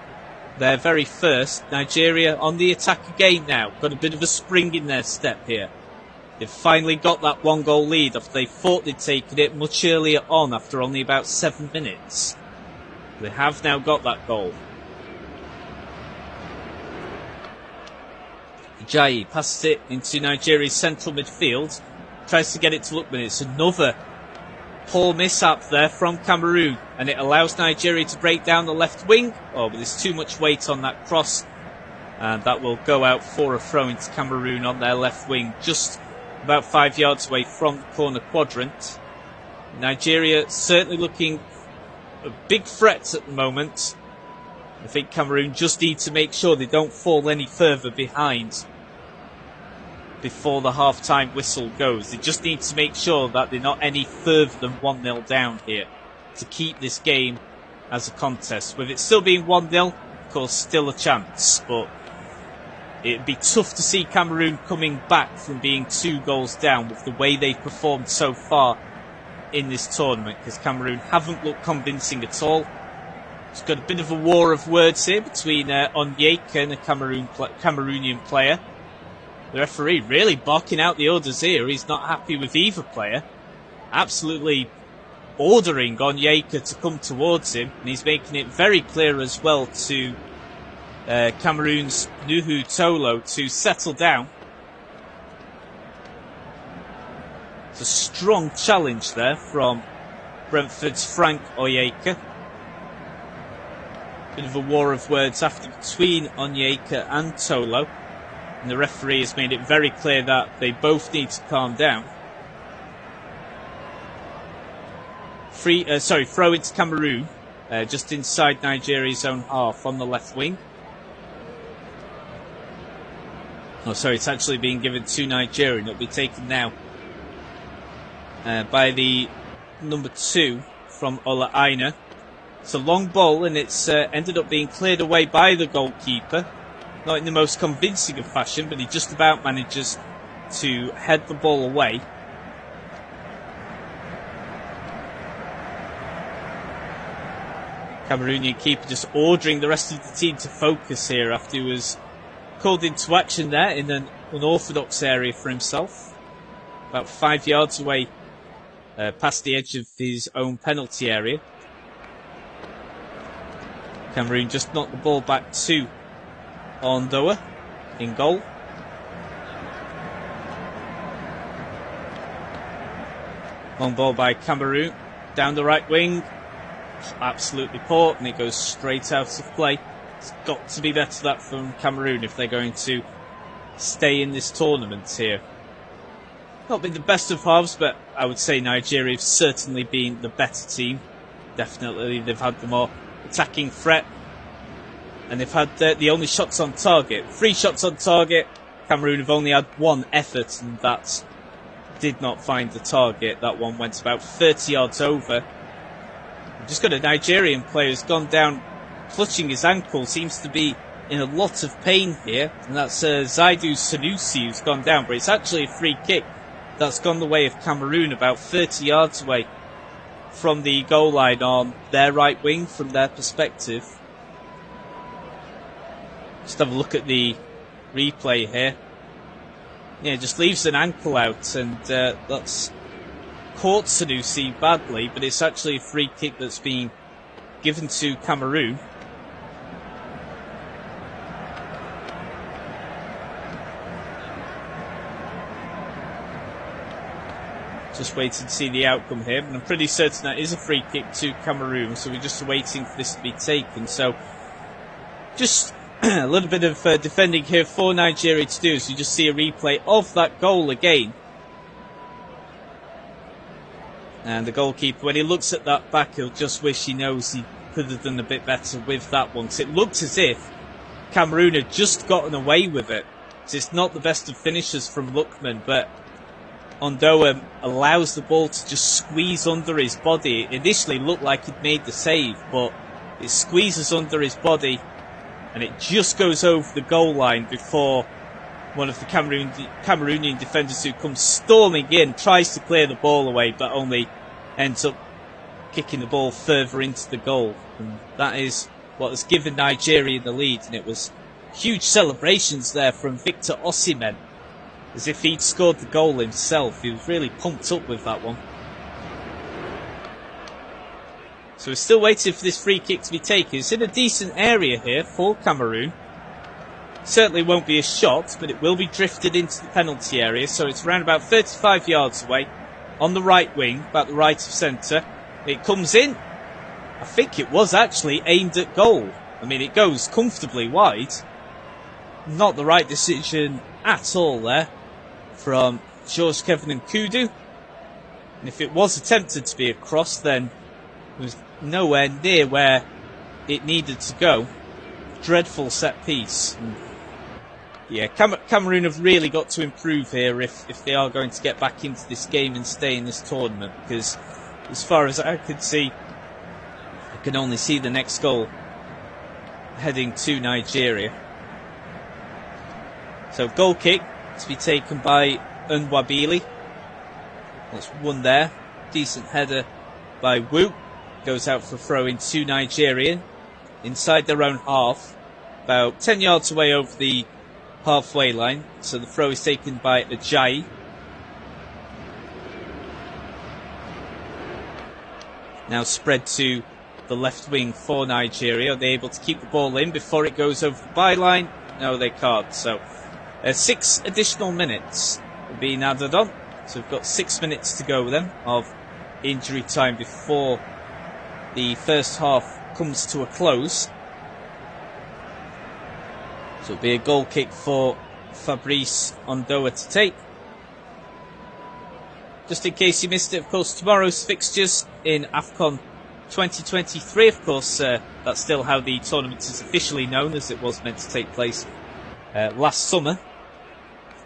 their very first. Nigeria on the attack again now. Got a bit of a spring in their step here. They've finally got that 1-goal lead after they thought they'd taken it much earlier on after only about 7 minutes. They have now got that goal. Ajayi passes it into Nigeria's central midfield. Tries to get it to Lookman. It's another poor mishap there from Cameroon, and it allows Nigeria to break down the left wing. Oh, but there's too much weight on that cross, and that will go out for a throw into Cameroon on their left wing, just about 5 yards away from the corner quadrant. Nigeria certainly looking a big threat at the moment. I think Cameroon just need to make sure they don't fall any further behind before the half-time whistle goes. They just need to make sure that they're not any further than 1-0 down here to keep this game as a contest. With it still being 1-0, of course, still a chance, but it'd be tough to see Cameroon coming back from being 2 goals down with the way they've performed so far in this tournament, because Cameroon haven't looked convincing at all. It's got a bit of a war of words here between Onyeka and a Cameroonian player. The referee really barking out the orders here. He's not happy with either player. Absolutely ordering Onyeka to come towards him. And he's making it very clear as well to Cameroon's Nuhu Tolo to settle down. It's a strong challenge there from Brentford's Frank Onyeka. Bit of a war of words after between Onyeka and Tolo. And the referee has made it very clear that they both need to calm down. Throw into Cameroon, just inside Nigeria's own half on the left wing. Oh, sorry, it's actually being given to Nigeria, and it'll be taken now by the number 2 from Ola Aina. It's a long ball, and it's ended up being cleared away by the goalkeeper. Not in the most convincing of fashion, but he just about manages to head the ball away. Cameroonian keeper just ordering the rest of the team to focus here after he was called into action there in an unorthodox area for himself. About 5 yards away past the edge of his own penalty area. Cameroon just knocked the ball back to Ondoa in goal. Long ball by Cameroon down the right wing. Absolutely poor, and it goes straight out of play. It's got to be better that from Cameroon if they're going to stay in this tournament here. Not been the best of halves, but I would say Nigeria have certainly been the better team. Definitely, they've had the more attacking threat. And they've had the only shots on target. 3 shots on target. Cameroon have only had 1 effort, and that did not find the target. That one went about 30 yards over. We've just got a Nigerian player who's gone down clutching his ankle. Seems to be in a lot of pain here. And that's Zaidu Sanusi who's gone down. But it's actually a free kick that's gone the way of Cameroon, about 30 yards away from the goal line on their right wing from their perspective. Just have a look at the replay here. Yeah, just leaves an ankle out, and that's caught Sanusi badly, but it's actually a free kick that's been given to Cameroon. Just waiting to see the outcome here, but I'm pretty certain that is a free kick to Cameroon, so we're just waiting for this to be taken. So just a little bit of defending here for Nigeria to do, as you just see a replay of that goal again. And the goalkeeper, when he looks at that back, he'll just wish he knows he could have done a bit better with that one. Because it looked as if Cameroon had just gotten away with it. So it's not the best of finishes from Lookman, but Ondoa allows the ball to just squeeze under his body. It initially looked like he'd made the save, but it squeezes under his body and it just goes over the goal line before one of the Cameroonian defenders, who comes storming in, tries to clear the ball away, but only ends up kicking the ball further into the goal. And that is what has given Nigeria the lead, and it was huge celebrations there from Victor Osimhen, as if he'd scored the goal himself. He was really pumped up with that one. So we're still waiting for this free kick to be taken. It's in a decent area here for Cameroon. Certainly won't be a shot, but it will be drifted into the penalty area. So it's around about 35 yards away on the right wing, about the right of centre. It comes in. I think it was actually aimed at goal. I mean, it goes comfortably wide. Not the right decision at all there from George Kevin Nkudu. And if it was attempted to be a cross, then it was nowhere near where it needed to go. Dreadful set piece. And yeah, Cameroon have really got to improve here if they are going to get back into this game and stay in this tournament, because as far as I can see, I can only see the next goal heading to Nigeria. So goal kick to be taken by Nwabili. That's one there. Decent header by Wu. Goes out for a throw in to Nigeria. Inside their own half. About 10 yards away over the halfway line. So the throw is taken by Ajayi. Now spread to the left wing for Nigeria. Are they able to keep the ball in before it goes over the byline? No, they can't. So 6 additional minutes being added on. So we've got 6 minutes to go then of injury time before the first half comes to a close. So it'll be a goal kick for Fabrice Ondoa to take. Just in case you missed it, of course, tomorrow's fixtures in AFCON 2023. Of course, that's still how the tournament is officially known, as it was meant to take place last summer.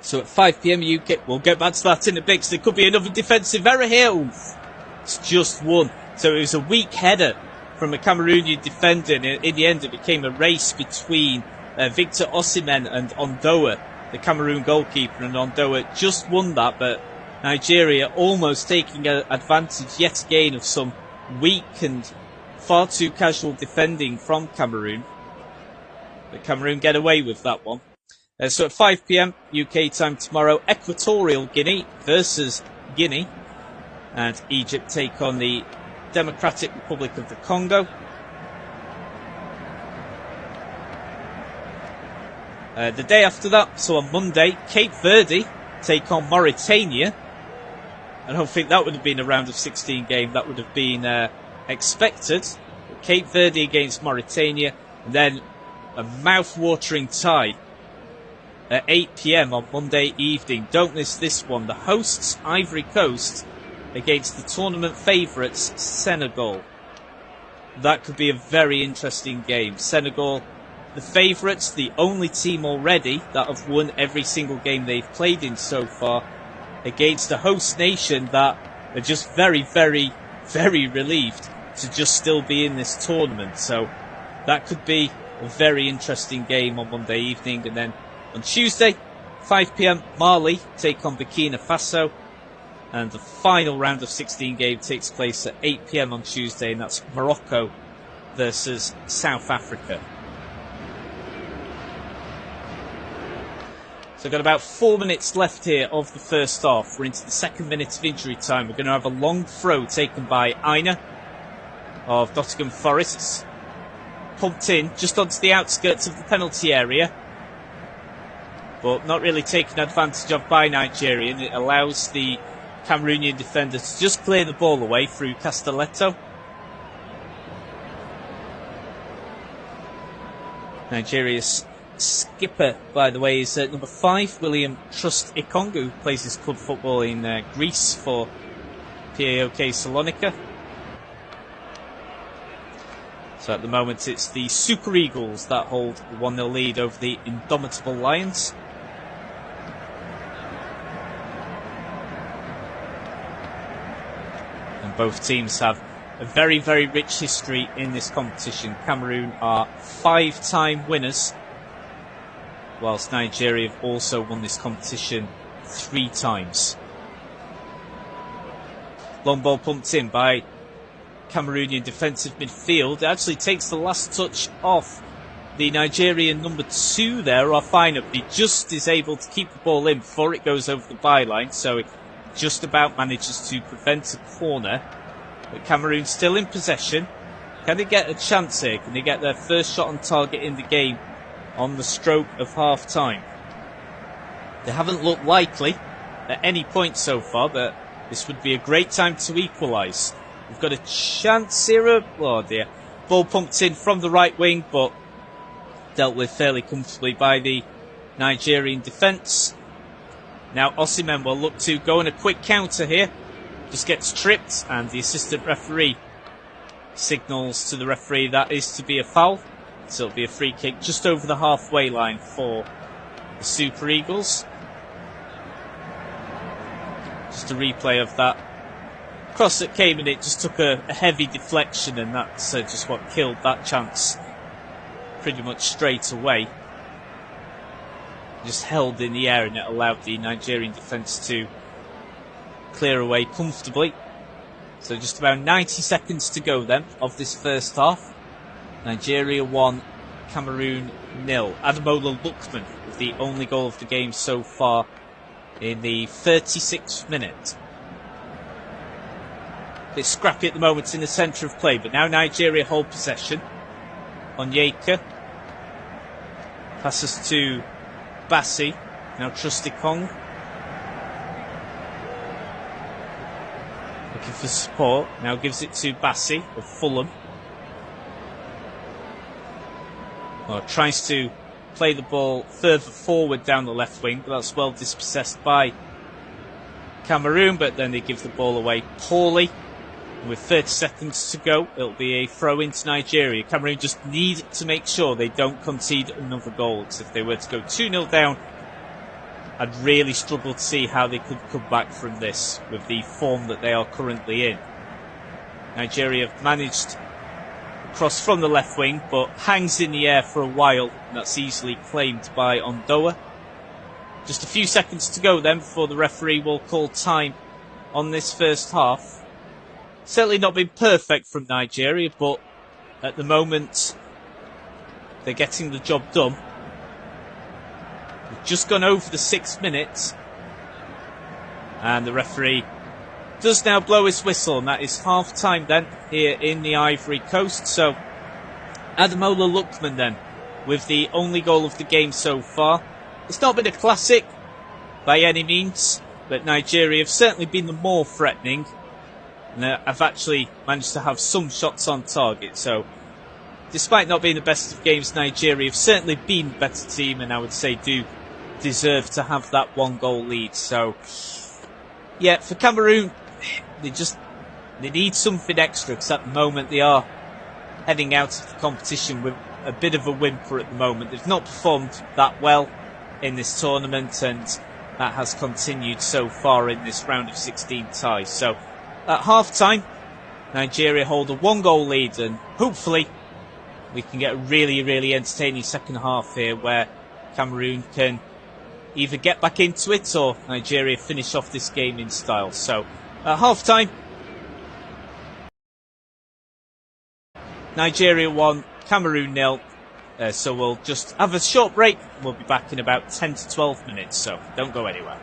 So at 5 PM UK, we'll get back to that in a bit, because there could be another defensive error here. Oof. It's just one. So it was a weak header from a Cameroonian defender, and in the end it became a race between Victor Osimhen and Ondoa, the Cameroon goalkeeper, and Ondoa just won that, but Nigeria almost taking advantage yet again of some weak and far too casual defending from Cameroon. But Cameroon get away with that one. So at 5 PM UK time tomorrow, Equatorial Guinea versus Guinea, and Egypt take on the Democratic Republic of the Congo. The day after that, so on Monday, Cape Verde take on Mauritania. I don't think that would have been a round of 16 game. That would have been expected. Cape Verde against Mauritania, and then a mouth-watering tie at 8 PM on Monday evening. Don't miss this one. The hosts, Ivory Coast, against the tournament favourites, Senegal. That could be a very interesting game. Senegal, the favourites, the only team already that have won every single game they've played in so far, against a host nation that are just very, very, very relieved to just still be in this tournament. So that could be a very interesting game on Monday evening. And then on Tuesday, 5 PM, Mali take on Burkina Faso. And the final round of 16 game takes place at 8 PM on Tuesday, and that's Morocco versus South Africa. So we've got about 4 minutes left here of the first half. We're into the second minute of injury time. We're going to have a long throw taken by Aina of Nottingham Forest. It's pumped in just onto the outskirts of the penalty area, but not really taken advantage of by Nigeria. And it allows the Cameroonian defender to just clear the ball away through Castelletto. Nigeria's skipper, by the way, is number 5, William Trust Ikongu, who plays his club football in Greece for PAOK Salonika. So at the moment it's the Super Eagles that hold the 1-0 lead over the Indomitable Lions. And both teams have a very, very rich history in this competition. Cameroon are 5-time winners, whilst Nigeria have also won this competition 3 times. Long ball pumped in by Cameroonian defensive midfield. It actually takes the last touch off the Nigerian number 2 there, off Ainab. He just is able to keep the ball in before it goes over the byline, so it just about manages to prevent a corner. But Cameroon still in possession. Can they get a chance here? Can they get their first shot on target in the game on the stroke of half time? They haven't looked likely at any point so far, but this would be a great time to equalise. We've got a chance here. Oh dear. Ball pumped in from the right wing, but dealt with fairly comfortably by the Nigerian defence. Now Osimhen will look to go on a quick counter here. Just gets tripped, and the assistant referee signals to the referee that is to be a foul. So it'll be a free kick just over the halfway line for the Super Eagles. Just a replay of that cross that came in. It just took a heavy deflection, and that's just what killed that chance pretty much straight away. Just held in the air, and it allowed the Nigerian defence to clear away comfortably. So just about 90 seconds to go then of this first half. Nigeria 1, Cameroon 0. Ademola Lookman with the only goal of the game so far in the 36th minute. A bit scrappy at the moment in the centre of play, but now Nigeria hold possession. Onyeka passes to Bassi. Now Trusty Kong looking for support. Now gives it to Bassi of Fulham. Well, tries to play the ball further forward down the left wing, but that's well dispossessed by Cameroon, but then they give the ball away poorly. And with 30 seconds to go, it'll be a throw into Nigeria. Cameroon just need to make sure they don't concede another goal, because if they were to go 2-0 down, I'd really struggle to see how they could come back from this with the form that they are currently in. Nigeria have managed a cross from the left wing, but hangs in the air for a while, and that's easily claimed by Ondoa. Just a few seconds to go then before the referee will call time on this first half. Certainly not been perfect from Nigeria, but at the moment they're getting the job done. We've just gone over the 6 minutes, and the referee does now blow his whistle, and that is half time then here in the Ivory Coast. So Ademola Lookman then with the only goal of the game so far. It's not been a classic by any means, but Nigeria have certainly been the more threatening, and have actually managed to have some shots on target. So despite not being the best of games, Nigeria have certainly been the better team, and I would say do deserve to have that 1-goal lead. So yeah, for Cameroon, they need something extra, because at the moment they are heading out of the competition with a bit of a whimper at the moment. They've not performed that well in this tournament, and that has continued so far in this round of 16 ties. So at half time, Nigeria hold a 1-goal lead, and hopefully we can get a really, really entertaining second half here where Cameroon can either get back into it or Nigeria finish off this game in style. So at half time, Nigeria 1, Cameroon 0. So we'll just have a short break. We'll be back in about 10 to 12 minutes, so don't go anywhere.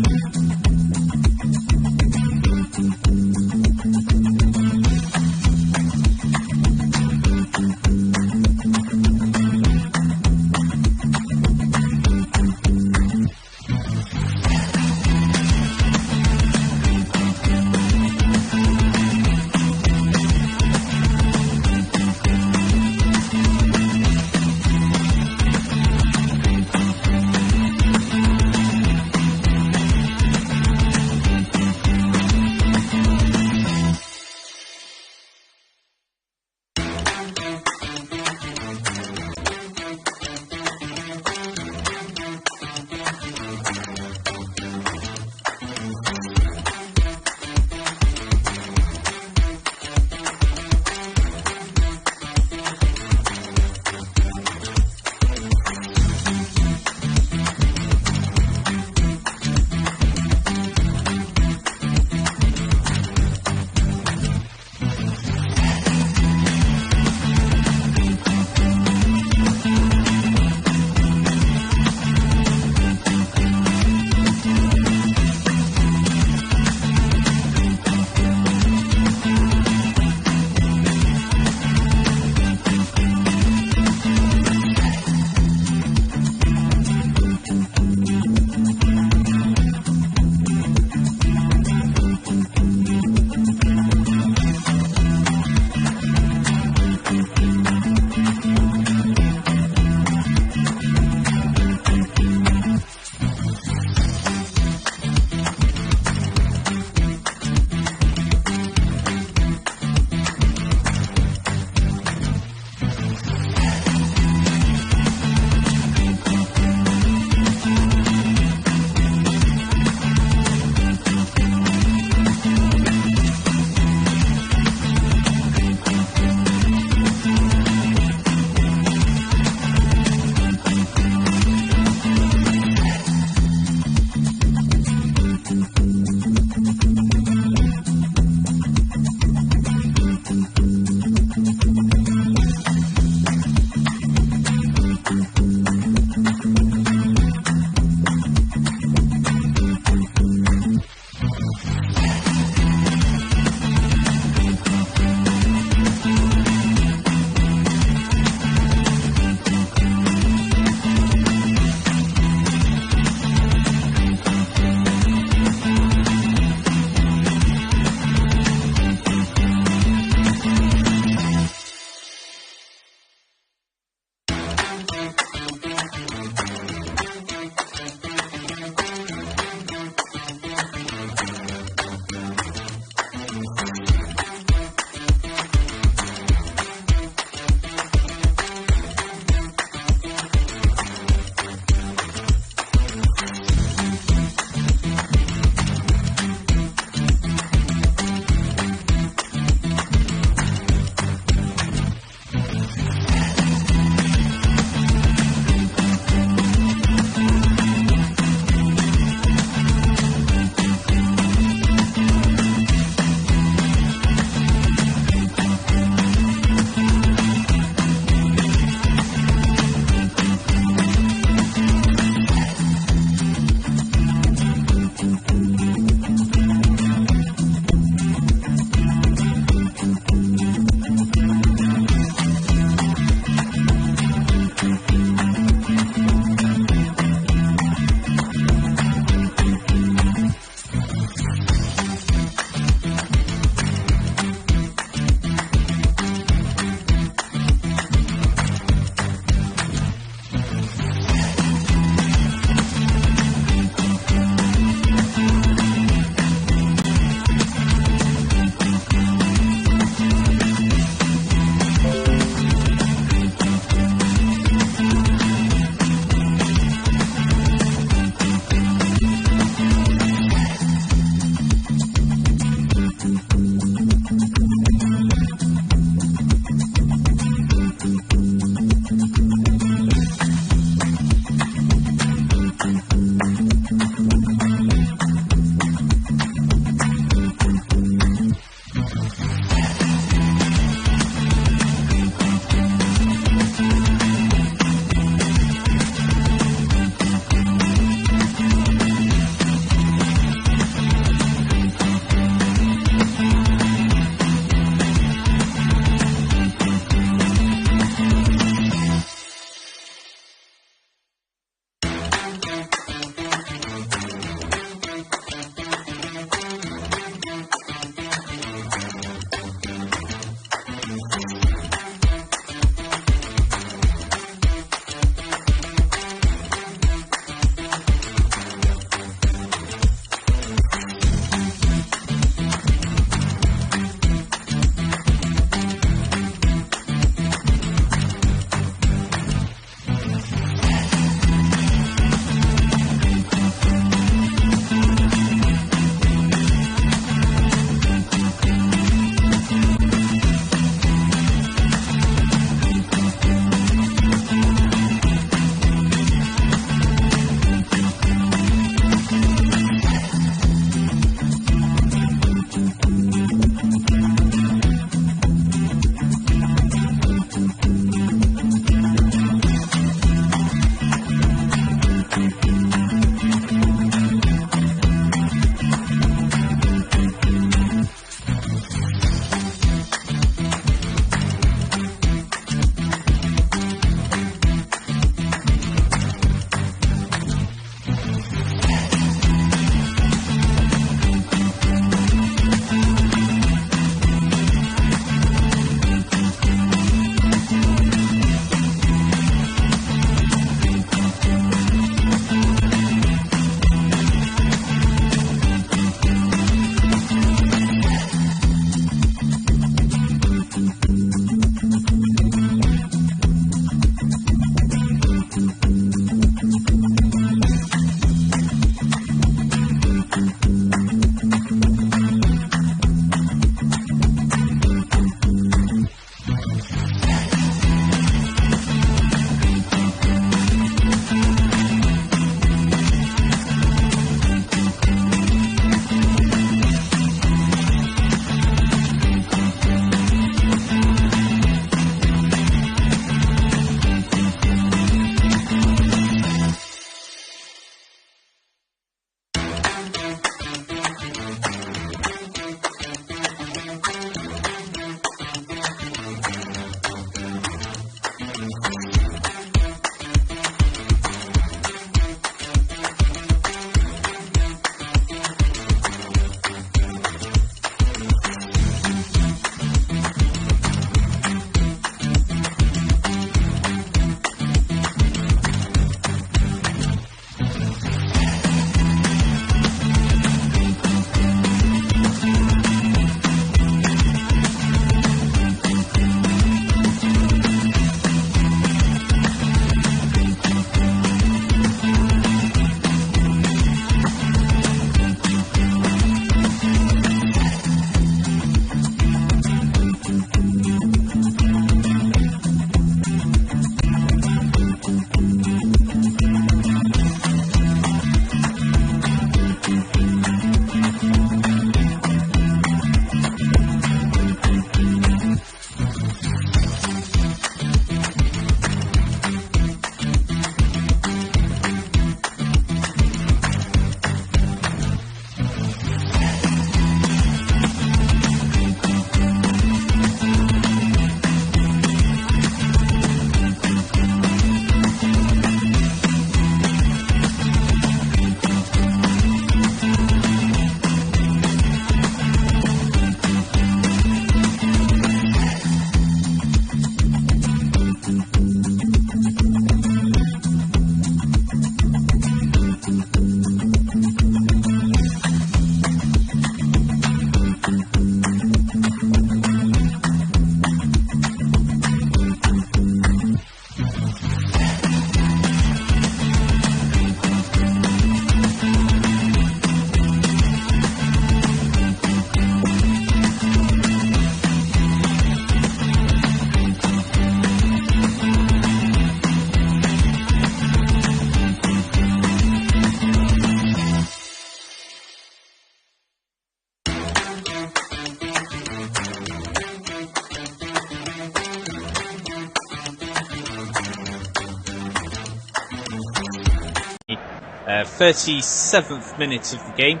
37th minute of the game.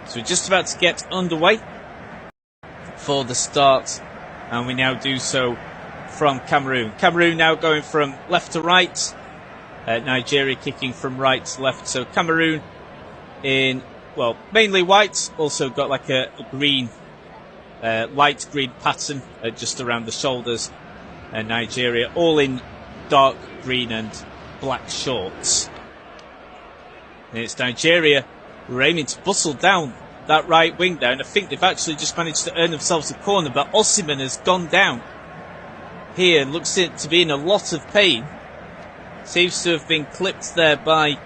So we're just about to get underway for the start, and we now do so from Cameroon. Cameroon now going from left to right, Nigeria kicking from right to left. So Cameroon in, well, mainly white, also got like a green, light green pattern just around the shoulders, and Nigeria all in dark green and black shorts. And it's Nigeria who are aiming to bustle down that right wing there, and I think they've actually just managed to earn themselves a corner, but Osimhen has gone down here, looks to be in a lot of pain. Seems to have been clipped there by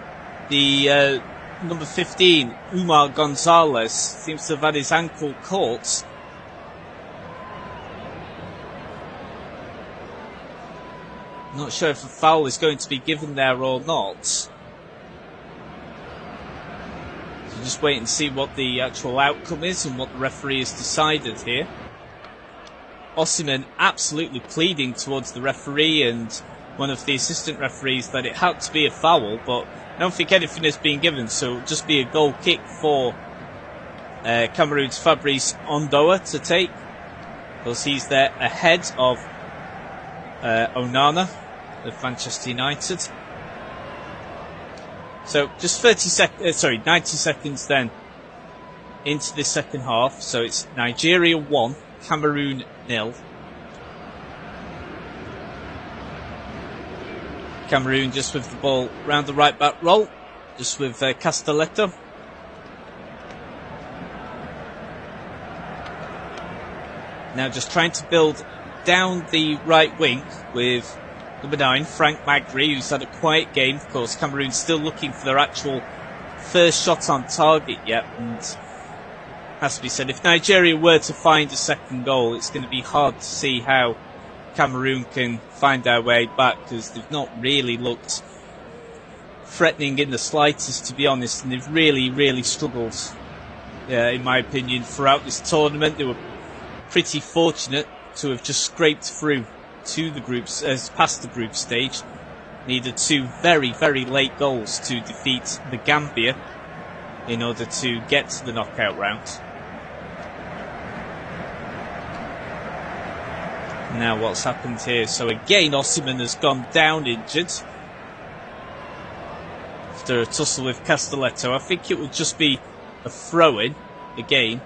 the number 15, Umar Gonzalez. Seems to have had his ankle caught. Not sure if a foul is going to be given there or not. So just wait and see what the actual outcome is and what the referee has decided here. Osimhen absolutely pleading towards the referee and one of the assistant referees that it had to be a foul, but I don't think anything has been given, so it'll just be a goal kick for Cameroon's Fabrice Ondoa to take, because he's there ahead of Onana of Manchester United. So just 90 seconds then into the second half. So it's Nigeria 1, Cameroon 0. Cameroon just with the ball round the right back roll, just with Castelletto. Now just trying to build down the right wing with number 9, Frank Magri, who's had a quiet game. Of course, Cameroon still looking for their actual first shot on target yet, and has to be said, if Nigeria were to find a second goal, it's going to be hard to see how Cameroon can find their way back, because they've not really looked threatening in the slightest, to be honest, and they've really struggled, in my opinion, throughout this tournament. They were pretty fortunate to have just scraped through to the groups, past the group stage. Needed 2 very late goals to defeat the Gambia in order to get to the knockout round. Now what's happened here? So again, Osimhen has gone down injured after a tussle with Castelletto. I think it would just be a throw-in again.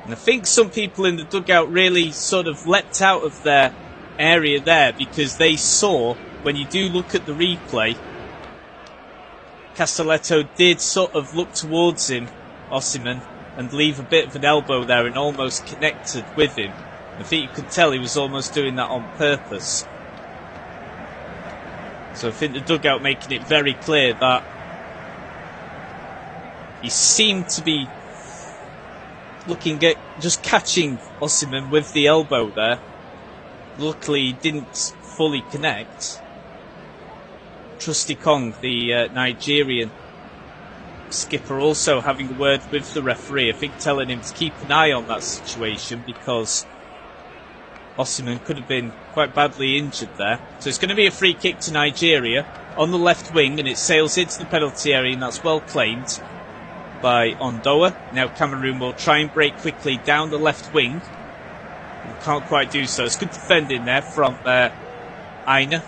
And I think some people in the dugout really sort of leapt out of their area there, because they saw, when you do look at the replay, Castelletto did sort of look towards him, Osimhen, and leave a bit of an elbow there and almost connected with him. I think you could tell he was almost doing that on purpose. So I think the dugout making it very clear that he seemed to be looking at just catching Osimhen with the elbow there. Luckily he didn't fully connect. Trusty Kong, the Nigerian skipper, also having a word with the referee, I think telling him to keep an eye on that situation, because Osimhen could have been quite badly injured there. So it's going to be a free kick to Nigeria on the left wing, and it sails into the penalty area, and that's well claimed by Ondoa. Now Cameroon will try and break quickly down the left wing. Can't quite do so. It's good defending there from Aina.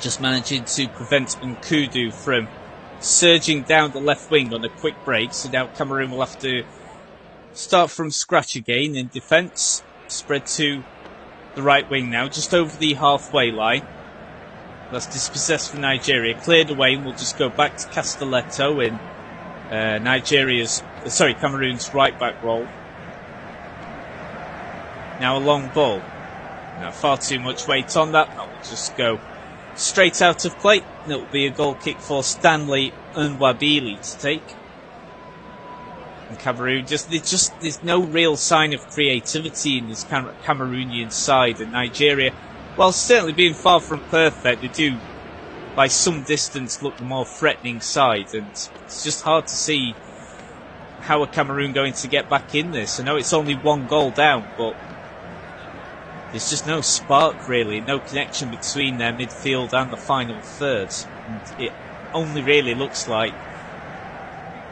Just managing to prevent Nkudu from surging down the left wing on a quick break. So now Cameroon will have to start from scratch again in defence. Spread to the right wing now, just over the halfway line. That's dispossessed for Nigeria. Cleared away, and we'll just go back to Castelletto in Cameroon's right back role. Now a long ball. Now far too much weight on that. That will just go straight out of play. And it will be a goal kick for Stanley Nwabili to take. And Cameroon, there's no real sign of creativity in this Cameroonian side. And Nigeria, while certainly being far from perfect, they do, by some distance, look the more threatening side. And it's just hard to see how are Cameroon going to get back in this. I know it's only 1 goal down, but there's just no spark really, no connection between their midfield and the final third. And only really looks like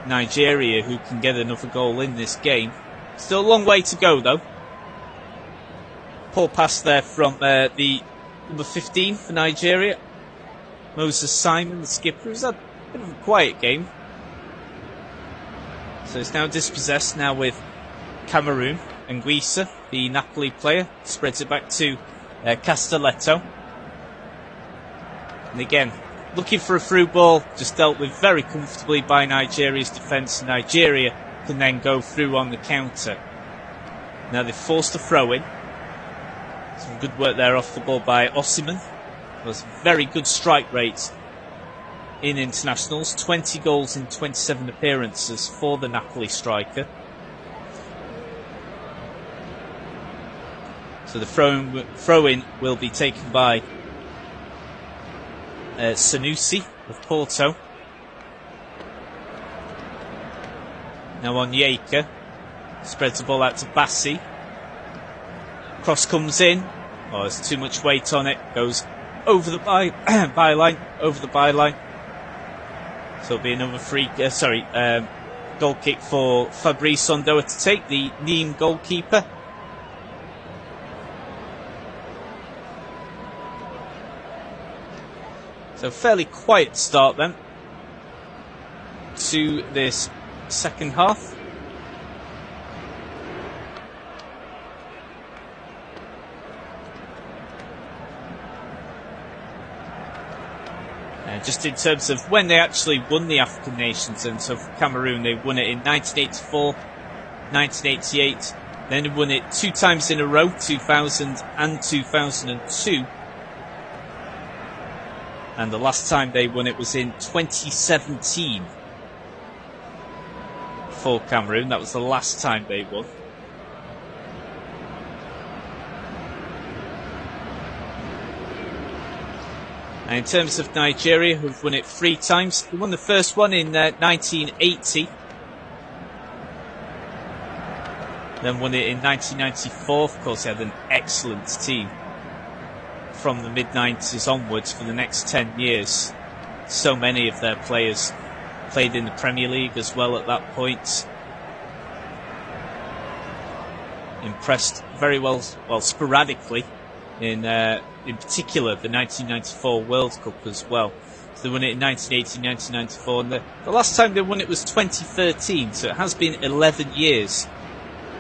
Nigeria who can get another goal in this game. Still a long way to go though. Poor pass there from the number 15 for Nigeria. Moses Simon, the skipper, has had a bit of a quiet game. So it's now dispossessed now with Cameroon. Anguissa, the Napoli player, spreads it back to Castelletto. And again, looking for a through ball, just dealt with very comfortably by Nigeria's defence. Nigeria can then go through on the counter. Now they've forced a throw in. Some good work there off the ball by Osimhen. Was very good strike rate in internationals. 20 goals in 27 appearances for the Napoli striker. So the throw-in will be taken by Sanusi of Porto. Now on Onyeka. Spreads the ball out to Bassi. Cross comes in. Oh, there's too much weight on it. Goes over the byline. Over the byline. So it'll be another goal kick for Fabrice Ondoa to take, the Nîmes goalkeeper. So fairly quiet start then to this second half. Just in terms of when they actually won the African Nations, and so for Cameroon they won it in 1984, 1988, then they won it 2 times in a row, 2000 and 2002. And the last time they won it was in 2017 for Cameroon. That was the last time they won. And in terms of Nigeria, who've won it 3 times, they won the first one in 1980. Then won it in 1994. Of course, they had an excellent team from the mid-90s onwards for the next 10 years. So many of their players played in the Premier League as well at that point. Impressed very well sporadically in particular the 1994 World Cup as well. So they won it in 1980, 1994, and the last time they won it was 2013, so it has been 11 years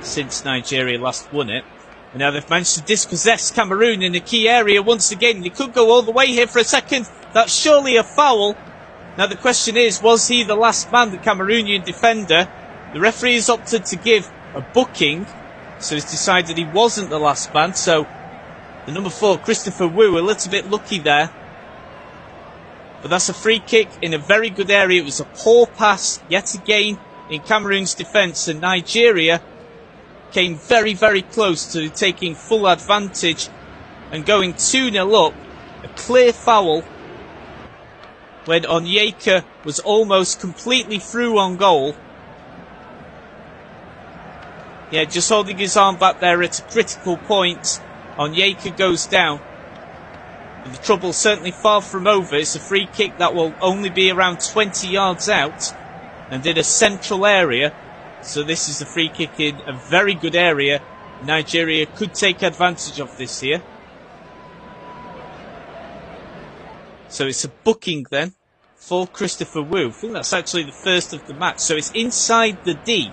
since Nigeria last won it. And now they've managed to dispossess Cameroon in a key area once again. They could go all the way here for a second. That's surely a foul. Now the question is, was he the last man, the Cameroonian defender? The referee has opted to give a booking, so he's decided he wasn't the last man. So the number 4, Christopher Wu, a little bit lucky there. But that's a free kick in a very good area. It was a poor pass yet again in Cameroon's defence, and Nigeria came very, very close to taking full advantage and going 2-0 up. A clear foul when Onyeka was almost completely through on goal. Yeah, just holding his arm back there at a critical point. Onyeka goes down. But the trouble's certainly far from over. It's a free kick that will only be around 20 yards out and in a central area. So this is a free kick in a very good area. Nigeria could take advantage of this here. So it's a booking then for Christopher Wu. I think that's actually the first of the match. So it's inside the D.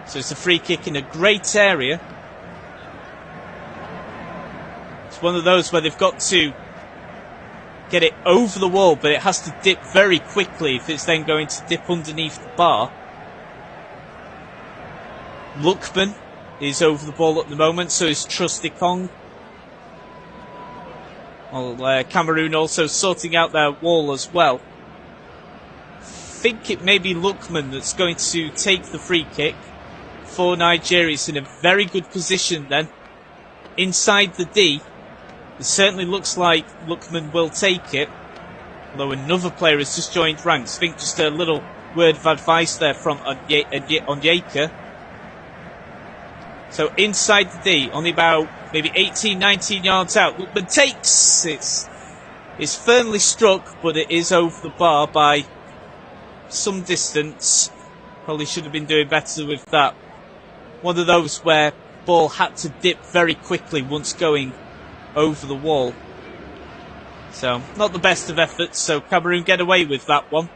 So it's a free kick in a great area. It's one of those where they've got to get it over the wall, but it has to dip very quickly if it's then going to dip underneath the bar. Lookman is over the ball at the moment, so is Trusty-Kong. Well, Cameroon also sorting out their wall as well. I think it may be Lookman that's going to take the free kick for Nigeria. It's in a very good position then. Inside the D. It certainly looks like Lookman will take it. Although another player has just joined ranks. I think just a little word of advice there from Onyeka. So inside the D, only about maybe 18, 19 yards out. Lookman takes it. It's firmly struck, but it is over the bar by some distance. Probably should have been doing better with that. One of those where ball had to dip very quickly once going over the wall. So, not the best of efforts, so Cameroon get away with that one.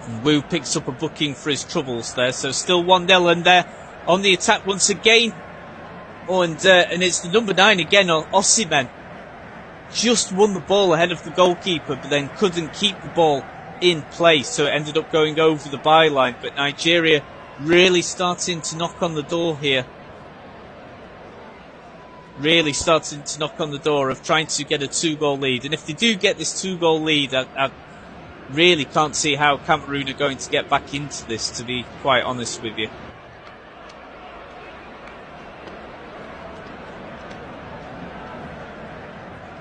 And Wu picks up a booking for his troubles there, so still 1-0, and they're on the attack once again. Oh, and it's the number 9 again, Osimhen. Just won the ball ahead of the goalkeeper, but then couldn't keep the ball in play, so it ended up going over the byline. But Nigeria really starting to knock on the door here. Really starting to knock on the door of trying to get a 2-goal lead. And if they do get this 2-goal lead, I really can't see how Cameroon are going to get back into this, to be quite honest with you.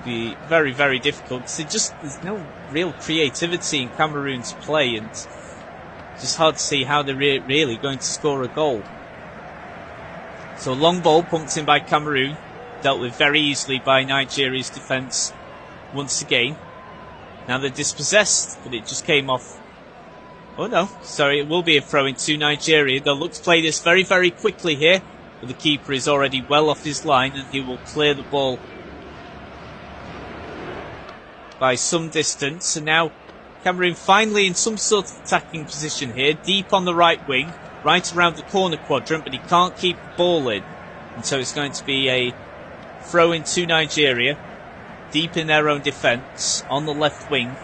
Be very, very difficult. So there's no real creativity in Cameroon's play, and it's just hard to see how they're really going to score a goal. So long ball pumped in by Cameroon, dealt with very easily by Nigeria's defence once again. Now they're dispossessed, but it just came off. Oh no, sorry, it will be a throw in to Nigeria. They'll look to play this very, very quickly here, but the keeper is already well off his line, and he will clear the ball by some distance. And now Cameroon finally in some sort of attacking position here, deep on the right wing, right around the corner quadrant, but he can't keep the ball in, and so it's going to be a throw in to Nigeria, deep in their own defence on the left wing.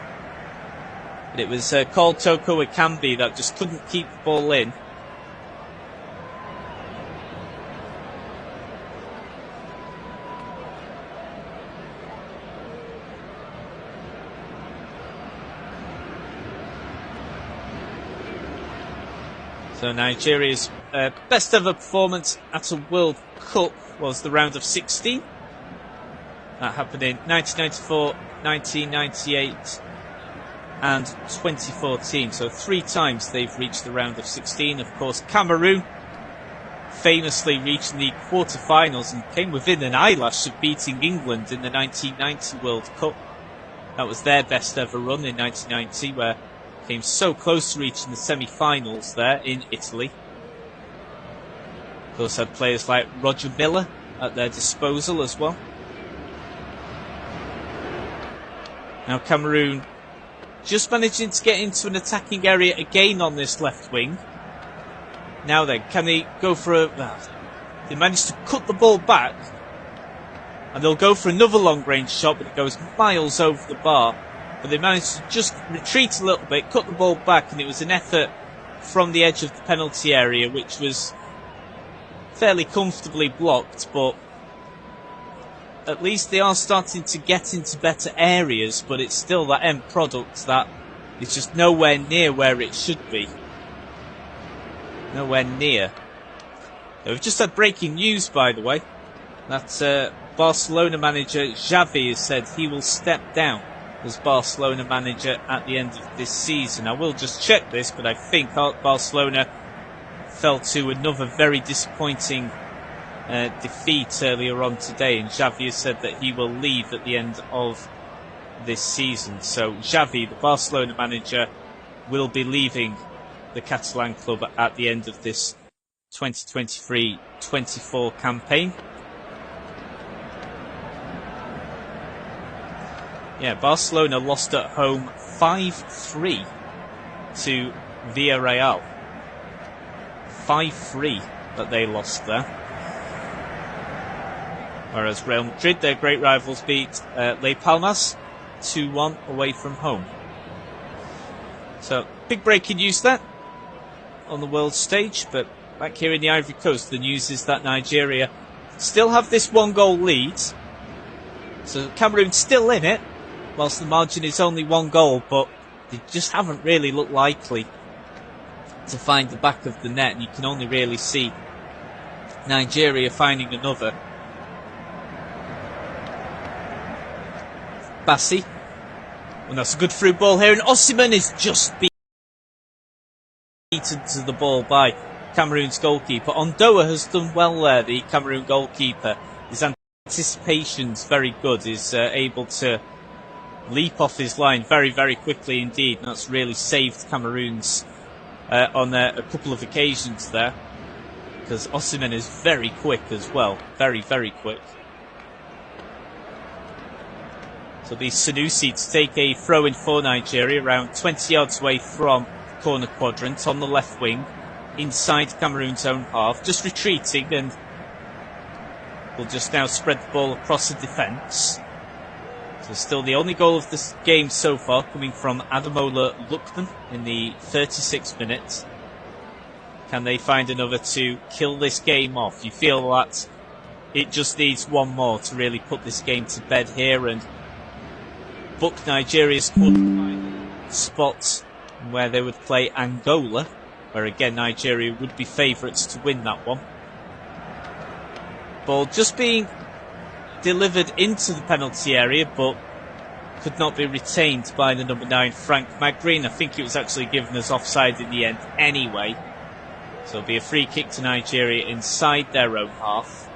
But it was called Toko Ekambi that just couldn't keep the ball in. So Nigeria's best ever performance at a World Cup was the round of 16. That happened in 1994, 1998 and 2014. So 3 times they've reached the round of 16. Of course, Cameroon famously reaching the quarter-finals and came within an eyelash of beating England in the 1990 World Cup. That was their best ever run in 1990, where came so close to reaching the semi-finals there in Italy. Of course, had players like Roger Miller at their disposal as well. Now Cameroon just managing to get into an attacking area again on this left wing. Now then, can they go for a... they managed to cut the ball back, and they'll go for another long-range shot, but it goes miles over the bar. But they managed to just retreat a little bit, cut the ball back, and it was an effort from the edge of the penalty area, which was fairly comfortably blocked, but at least they are starting to get into better areas, but it's still that end product that is just nowhere near where it should be. Nowhere near. We've just had breaking news, by the way, that Barcelona manager Xavi has said he will step down as Barcelona manager at the end of this season. I will just check this, but I think Barcelona fell to another very disappointing defeat earlier on today, and Xavi has said that he will leave at the end of this season. So Xavi, the Barcelona manager, will be leaving the Catalan club at the end of this 2023-24 campaign. Yeah, Barcelona lost at home 5-3 to Villarreal. 5-3 that they lost there. Whereas Real Madrid, their great rivals, beat Les Palmas 2-1 away from home. So, big breaking news there on the world stage, but back here in the Ivory Coast, the news is that Nigeria still have this 1-goal lead. So Cameroon's still in it, whilst the margin is only 1 goal, but they just haven't really looked likely to find the back of the net, and you can only really see Nigeria finding another. Bassi. And that's a good through ball here, and Osimhen is just beaten to the ball by Cameroon's goalkeeper. Ondoa has done well there, the Cameroon goalkeeper. He's anticipation's very good. Is able to leap off his line very, very quickly indeed. That's really saved Cameroons on a couple of occasions there, because Osimhen is very quick as well. Very, very quick. So the Sanusi to take a throw-in for Nigeria, around 20 yards away from the corner quadrant on the left wing, inside Cameroon's own half, just retreating, and will just now spread the ball across the defence. So still the only goal of this game so far coming from Ademola Lookman in the 36th minute. Can they find another to kill this game off? You feel that it just needs one more to really put this game to bed here and book Nigeria's quarterfinal spot where they would play Angola, where again Nigeria would be favourites to win that one. Ball just being delivered into the penalty area, but could not be retained by the number 9 Frank Magreen. I think it was actually given as offside in the end anyway. So it'll be a free kick to Nigeria inside their own half.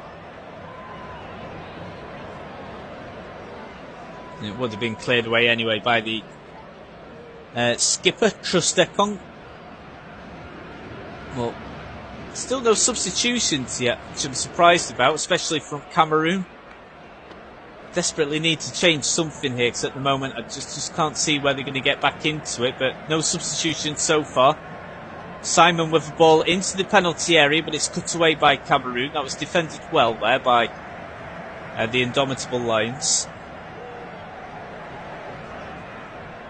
It would have been cleared away anyway by the skipper, Trustekong. Well, still no substitutions yet, which I'm surprised about, especially from Cameroon. Desperately need to change something here, because at the moment I just can't see where they're going to get back into it, but no substitutions so far. Simon with the ball into the penalty area, but it's cut away by Cameroon. That was defended well there by the Indomitable Lions.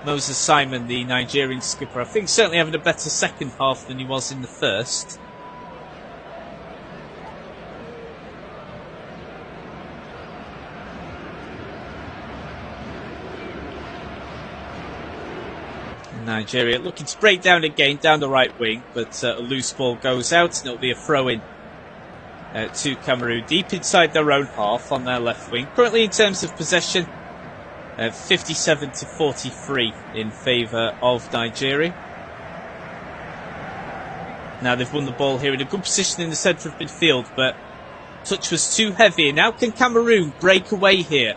Moses Simon, the Nigerian skipper, I think certainly having a better second half than he was in the first. Nigeria looking to break down again down the right wing, but a loose ball goes out and it'll be a throw-in to Cameroon deep inside their own half on their left wing. Currently in terms of possession, 57 to 43 in favour of Nigeria. Now they've won the ball here in a good position in the centre of midfield, but touch was too heavy. Now can Cameroon break away here?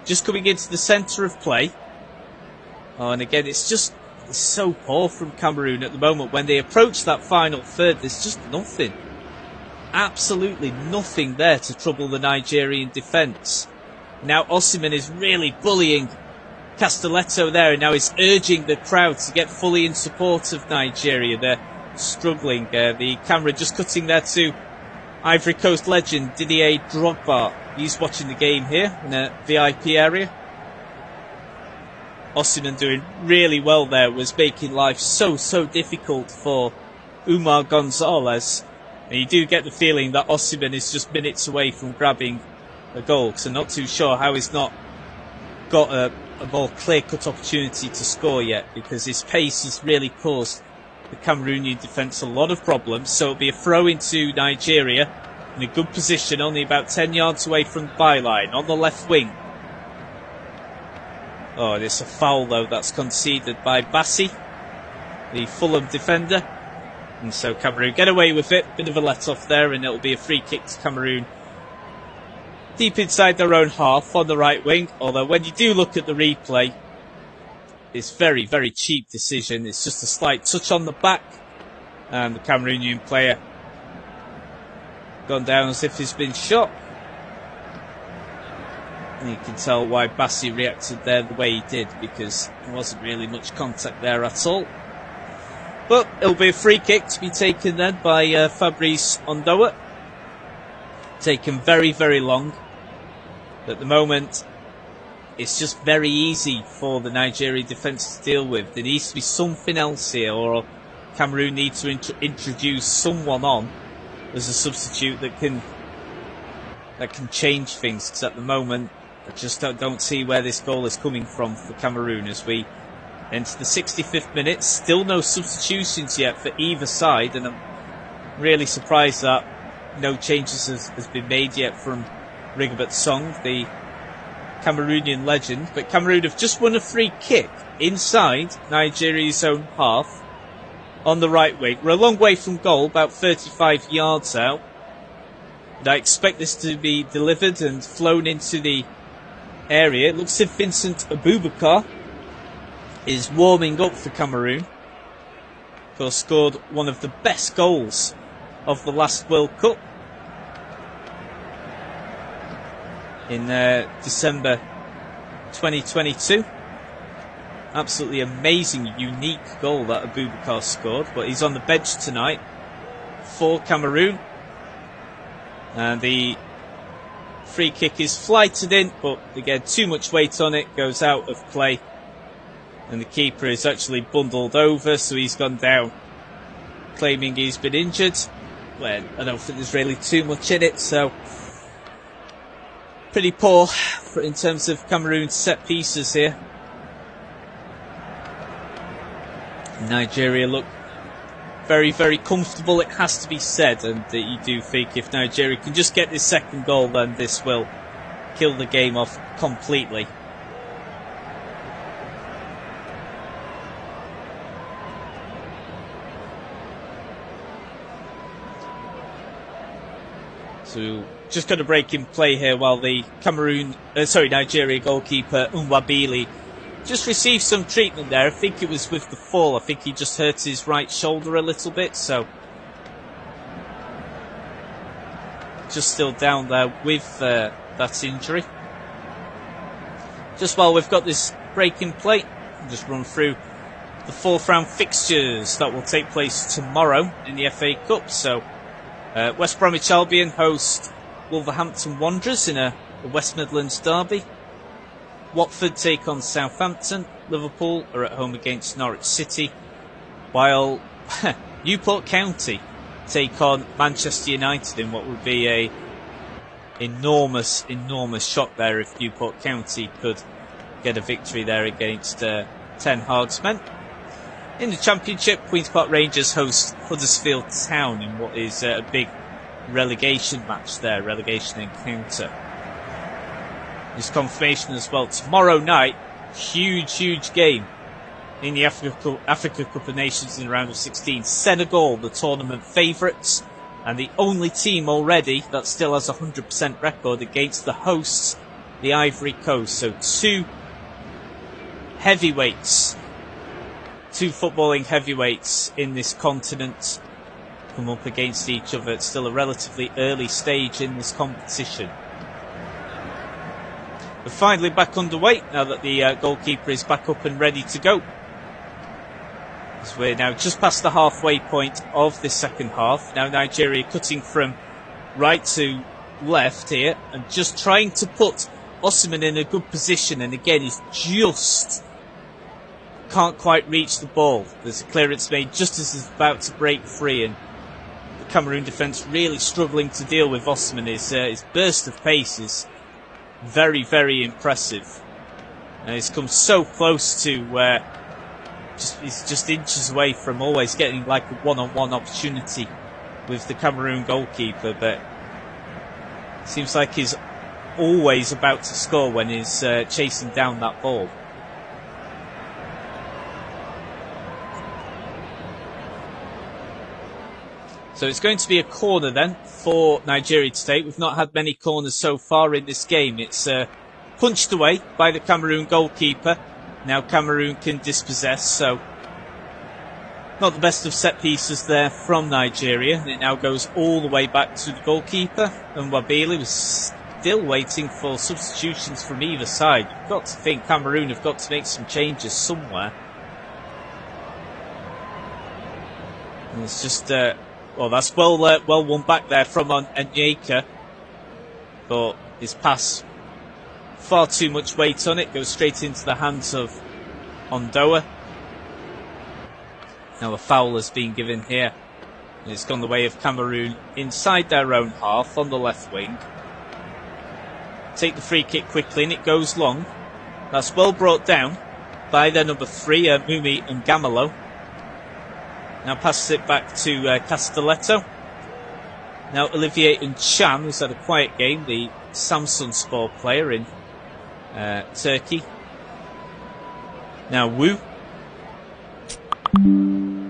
Just coming into the centre of play. Oh, and again, it's so poor from Cameroon at the moment. When they approach that final third, there's just nothing. Absolutely nothing there to trouble the Nigerian defence. Now Osimhen is really bullying Castelletto there, and now he's urging the crowd to get fully in support of Nigeria. They're struggling. The camera just cutting there to Ivory Coast legend Didier Drogba. He's watching the game here in a VIP area. Osimhen doing really well there, was making life so difficult for Umar Gonzalez. And you do get the feeling that Osimhen is just minutes away from grabbing a goal, because I'm not too sure how he's not got a more clear-cut opportunity to score yet, because his pace has really caused the Cameroonian defence a lot of problems. So it'll be a throw into Nigeria in a good position, only about 10 yards away from the byline on the left wing. Oh, it's a foul though that's conceded by Bassi, the Fulham defender. And so Cameroon get away with it. Bit of a let-off there, and it'll be a free kick to Cameroon deep inside their own half on the right wing. Although when you do look at the replay, it's very cheap decision. It's just a slight touch on the back, and the Cameroonian player gone down as if he's been shot. And you can tell why Bassi reacted there the way he did, because there wasn't really much contact there at all. But it'll be a free kick to be taken then by Fabrice Ondoa. Taken very long. At the moment, it's just very easy for the Nigerian defence to deal with. There needs to be something else here, or Cameroon needs to introduce someone on as a substitute that can change things. Because at the moment, I just don't see where this goal is coming from for Cameroon as we enter the 65th minute. Still no substitutions yet for either side, and I'm really surprised that no changes has been made yet from Rigobert Song, the Cameroonian legend. But Cameroon have just won a free kick inside Nigeria's own half on the right wing. We're a long way from goal, about 35 yards out. And I expect this to be delivered and flown into the area. It looks as if Vincent Abubakar is warming up for Cameroon. Of course, scored one of the best goals of the last World Cup in December 2022. Absolutely amazing, unique goal that Abubakar scored, but he's on the bench tonight for Cameroon. And the free kick is flighted in, but again, too much weight on it, goes out of play. And the keeper is actually bundled over, so he's gone down, claiming he's been injured. Well, I don't think there's really too much in it, so pretty poor in terms of Cameroon's set pieces here. Nigeria look very, very comfortable, it has to be said, and you do think if Nigeria can just get this second goal, then this will kill the game off completely. So just got a break in play here while the Nigeria goalkeeper Nwabili just received some treatment there. I think it was with the fall. I think he just hurt his right shoulder a little bit, so just still down there with that injury. Just while we've got this break in play, I'll just run through the fourth round fixtures that will take place tomorrow in the FA Cup. So West Bromwich Albion host Wolverhampton Wanderers in a West Midlands derby. Watford take on Southampton. Liverpool are at home against Norwich City, while Newport County take on Manchester United in what would be a enormous shock there if Newport County could get a victory there against Ten Hag's men. In the Championship, Queen's Park Rangers host Huddersfield Town in what is a big relegation match there, relegation encounter. There's confirmation as well tomorrow night, huge game in the Africa Cup of Nations in the round of 16. Senegal, the tournament favourites, and the only team already that still has a 100% record against the hosts, the Ivory Coast. So two heavyweights, two footballing heavyweights in this continent come up against each other. It's still a relatively early stage in this competition. We're finally back underway now that the goalkeeper is back up and ready to go. As we're now just past the halfway point of the second half. Now Nigeria cutting from right to left here and just trying to put Osimhen in a good position, and again he's just can't quite reach the ball. There's a clearance made just as he's about to break free, and the Cameroon defence really struggling to deal with Osimhen. His burst of pace is very impressive, and he's come so close to he's just inches away from always getting like a one-on-one opportunity with the Cameroon goalkeeper, but it seems like he's always about to score when he's chasing down that ball. So it's going to be a corner then for Nigeria to take. We've not had many corners so far in this game. It's punched away by the Cameroon goalkeeper. Now Cameroon can dispossess, so not the best of set pieces there from Nigeria. It now goes all the way back to the goalkeeper, and Nwabili was still waiting for substitutions from either side. You've got to think Cameroon have got to make some changes somewhere. And it's just well, that's well won back there from Onyeka, but his pass, far too much weight on it, goes straight into the hands of Ondoa. Now a foul has been given here, and it's gone the way of Cameroon inside their own half on the left wing. Take the free kick quickly, and it goes long. That's well brought down by their number 3, Mumi and Gamalo. Now passes it back to Castelletto. Now Olivier Nchan, who's had a quiet game, the Samsunspor player in Turkey. Now Wu.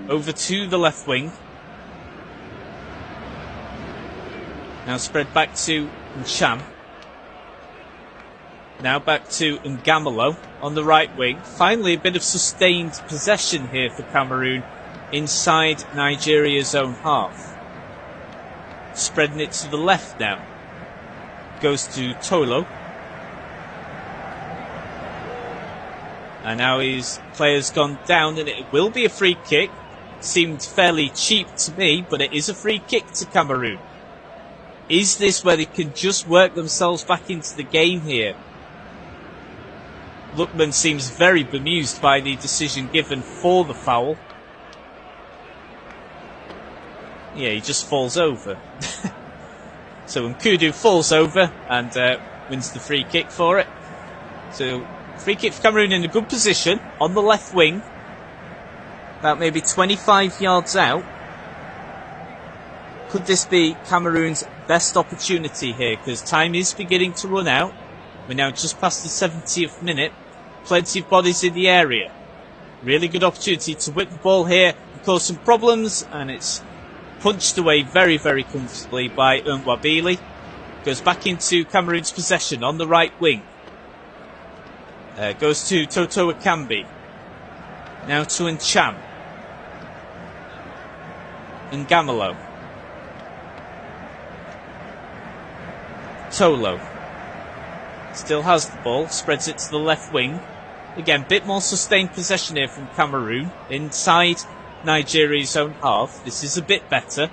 Over to the left wing. Now spread back to Ncham. Now back to Ngamalo on the right wing. Finally a bit of sustained possession here for Cameroon inside Nigeria's own half. Spreading it to the left now. Goes to Tolo. And now his player's gone down and it will be a free kick. Seemed fairly cheap to me, but it is a free kick to Cameroon. Is this where they can just work themselves back into the game here? Lookman seems very bemused by the decision given for the foul. Yeah, he just falls over. So Nkudu falls over and wins the free kick for it. So free kick for Cameroon in a good position on the left wing. About maybe 25 yards out. Could this be Cameroon's best opportunity here? Because time is beginning to run out. We're now just past the 70th minute. Plenty of bodies in the area. Really good opportunity to whip the ball here and cause some problems. And it's punched away very, very comfortably by Nwabili. Goes back into Cameroon's possession on the right wing. Goes to Toto Akambi. Now to Ncham. Ngamalo. Tolo. Still has the ball. Spreads it to the left wing. Again, bit more sustained possession here from Cameroon. Inside Nigeria's own half. This is a bit better.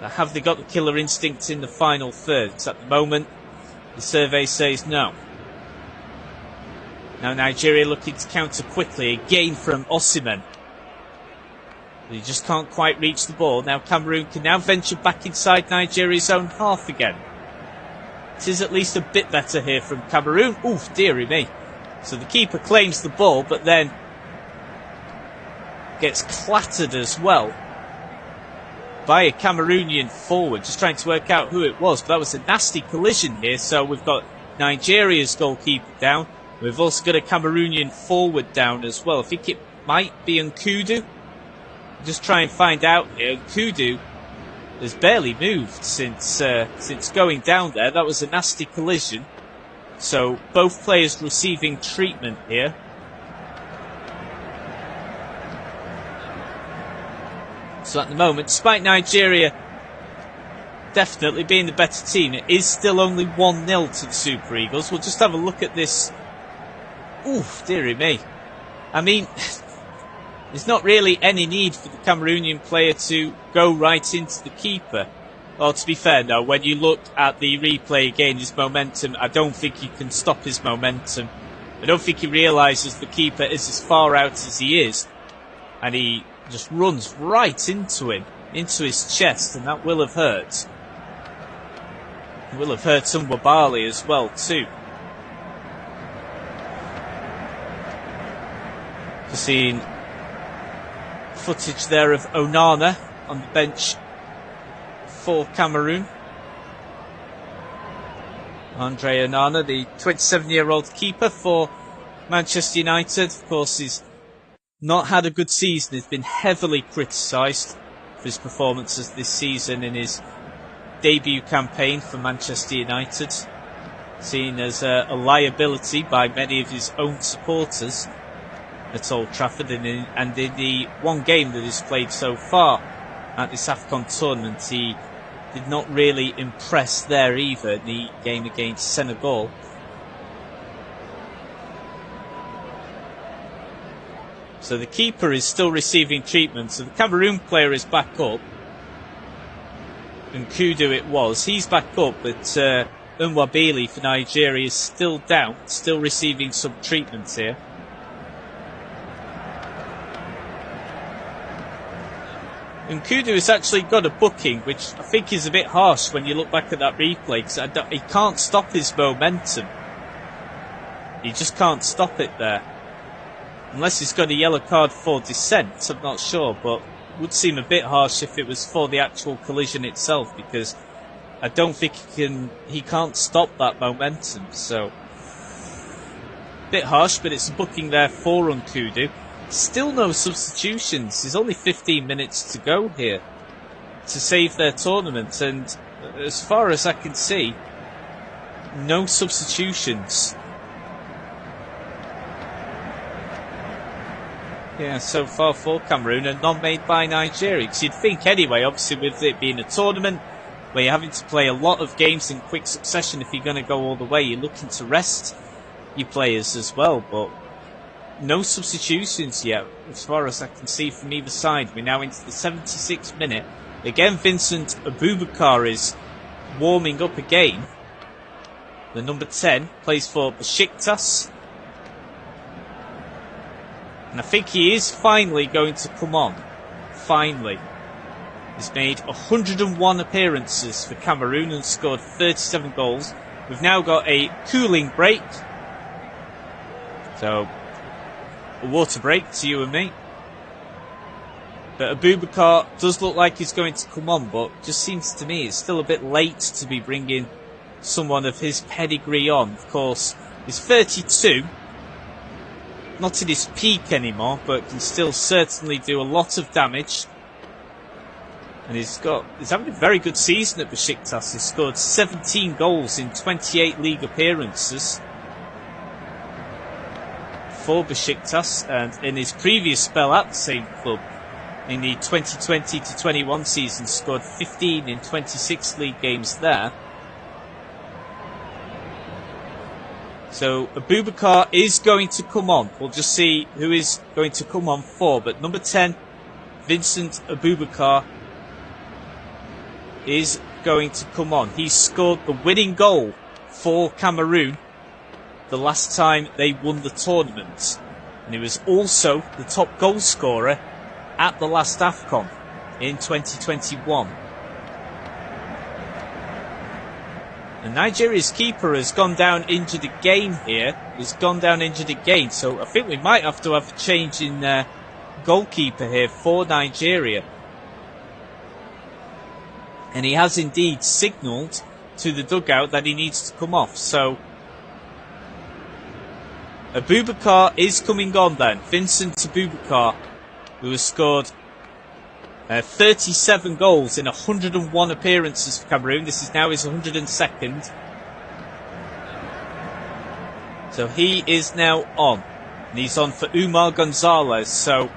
Have they got the killer instinct in the final third? At the moment, the survey says no. Now Nigeria looking to counter quickly. Again from Osimhen. He just can't quite reach the ball. Now Cameroon can now venture back inside Nigeria's own half again. It is at least a bit better here from Cameroon. Oof, dearie me. So the keeper claims the ball, but then gets clattered as well by a Cameroonian forward. Just trying to work out who it was. But that was a nasty collision here. So we've got Nigeria's goalkeeper down. We've also got a Cameroonian forward down as well. I think it might be Nkudu. Just try and find out here. Nkudu has barely moved since going down there. That was a nasty collision. So both players receiving treatment here. So at the moment, despite Nigeria definitely being the better team, it is still only 1-0 to the Super Eagles. We'll just have a look at this. Oof, dearie me. I mean, there's not really any need for the Cameroonian player to go right into the keeper. Well, to be fair, no, when you look at the replay again, his momentum, I don't think he can stop his momentum. I don't think he realises the keeper is as far out as he is. And he just runs right into him, into his chest, and that will have hurt. It will have hurt Nwabali as well, too. Just seeing footage there of Onana on the bench for Cameroon. Andre Onana, the 27-year-old keeper for Manchester United. Of course, he's not had a good season. He's been heavily criticised for his performances this season in his debut campaign for Manchester United. Seen as a liability by many of his own supporters at Old Trafford, and in the one game that he's played so far at this AFCON tournament, he did not really impress there either in the game against Senegal. So the keeper is still receiving treatment, so the Cameroon player is back up. Nkudu it was, he's back up, but Nwabili for Nigeria is still down, still receiving some treatment here. Nkudu has actually got a booking, which I think is a bit harsh when you look back at that replay, because he can't stop his momentum. He just can't stop it there. Unless he's got a yellow card for dissent, I'm not sure, but it would seem a bit harsh if it was for the actual collision itself, because I don't think he can't stop that momentum, so a bit harsh, but it's a booking there for Nkudu. Still no substitutions. There's only 15 minutes to go here. to save their tournament. And as far as I can see, no substitutions. Yeah, so far for Cameroon, and none made by Nigeria. Because you'd think anyway, obviously with it being a tournament where you're having to play a lot of games in quick succession, if you're going to go all the way, you're looking to rest your players as well. But no substitutions yet, as far as I can see from either side. We're now into the 76th minute. Again, Vincent Abubakar is warming up again. The number 10 plays for Besiktas. And I think he is finally going to come on. Finally. He's made 101 appearances for Cameroon and scored 37 goals. We've now got a cooling break. So, a water break to you and me. But Abubakar does look like he's going to come on, but just seems to me it's still a bit late to be bringing someone of his pedigree on. Of course, he's 32. Not in his peak anymore, but can still certainly do a lot of damage. And he's having a very good season at Besiktas. He's scored 17 goals in 28 league appearances for Besiktas, and in his previous spell at the same club, in the 2020 to 21 season, scored 15 in 26 league games there. So Abubakar is going to come on. We'll just see who is going to come on for. But number 10, Vincent Abubakar, is going to come on. He scored the winning goal for Cameroon the last time they won the tournament. And he was also the top goal scorer at the last AFCON in 2021. And Nigeria's keeper has gone down injured again here. He's gone down injured again. So I think we might have to have a change in goalkeeper here for Nigeria. And he has indeed signalled to the dugout that he needs to come off. So Abubakar is coming on then. Vincent Abubakar, who has scored 37 goals in 101 appearances for Cameroon. This is now his 102nd. So he is now on. And he's on for Umar Gonzalez. So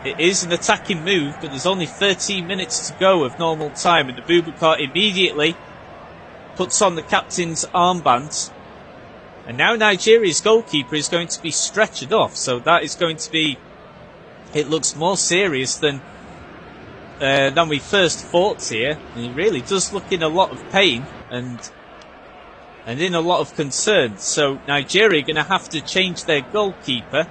it is an attacking move, but there's only 13 minutes to go of normal time. And Abubakar immediately puts on the captain's armband. And now Nigeria's goalkeeper is going to be stretchered off. So that is going to be... It looks more serious than we first thought here. And he really does look in a lot of pain and in a lot of concern. So Nigeria are going to have to change their goalkeeper.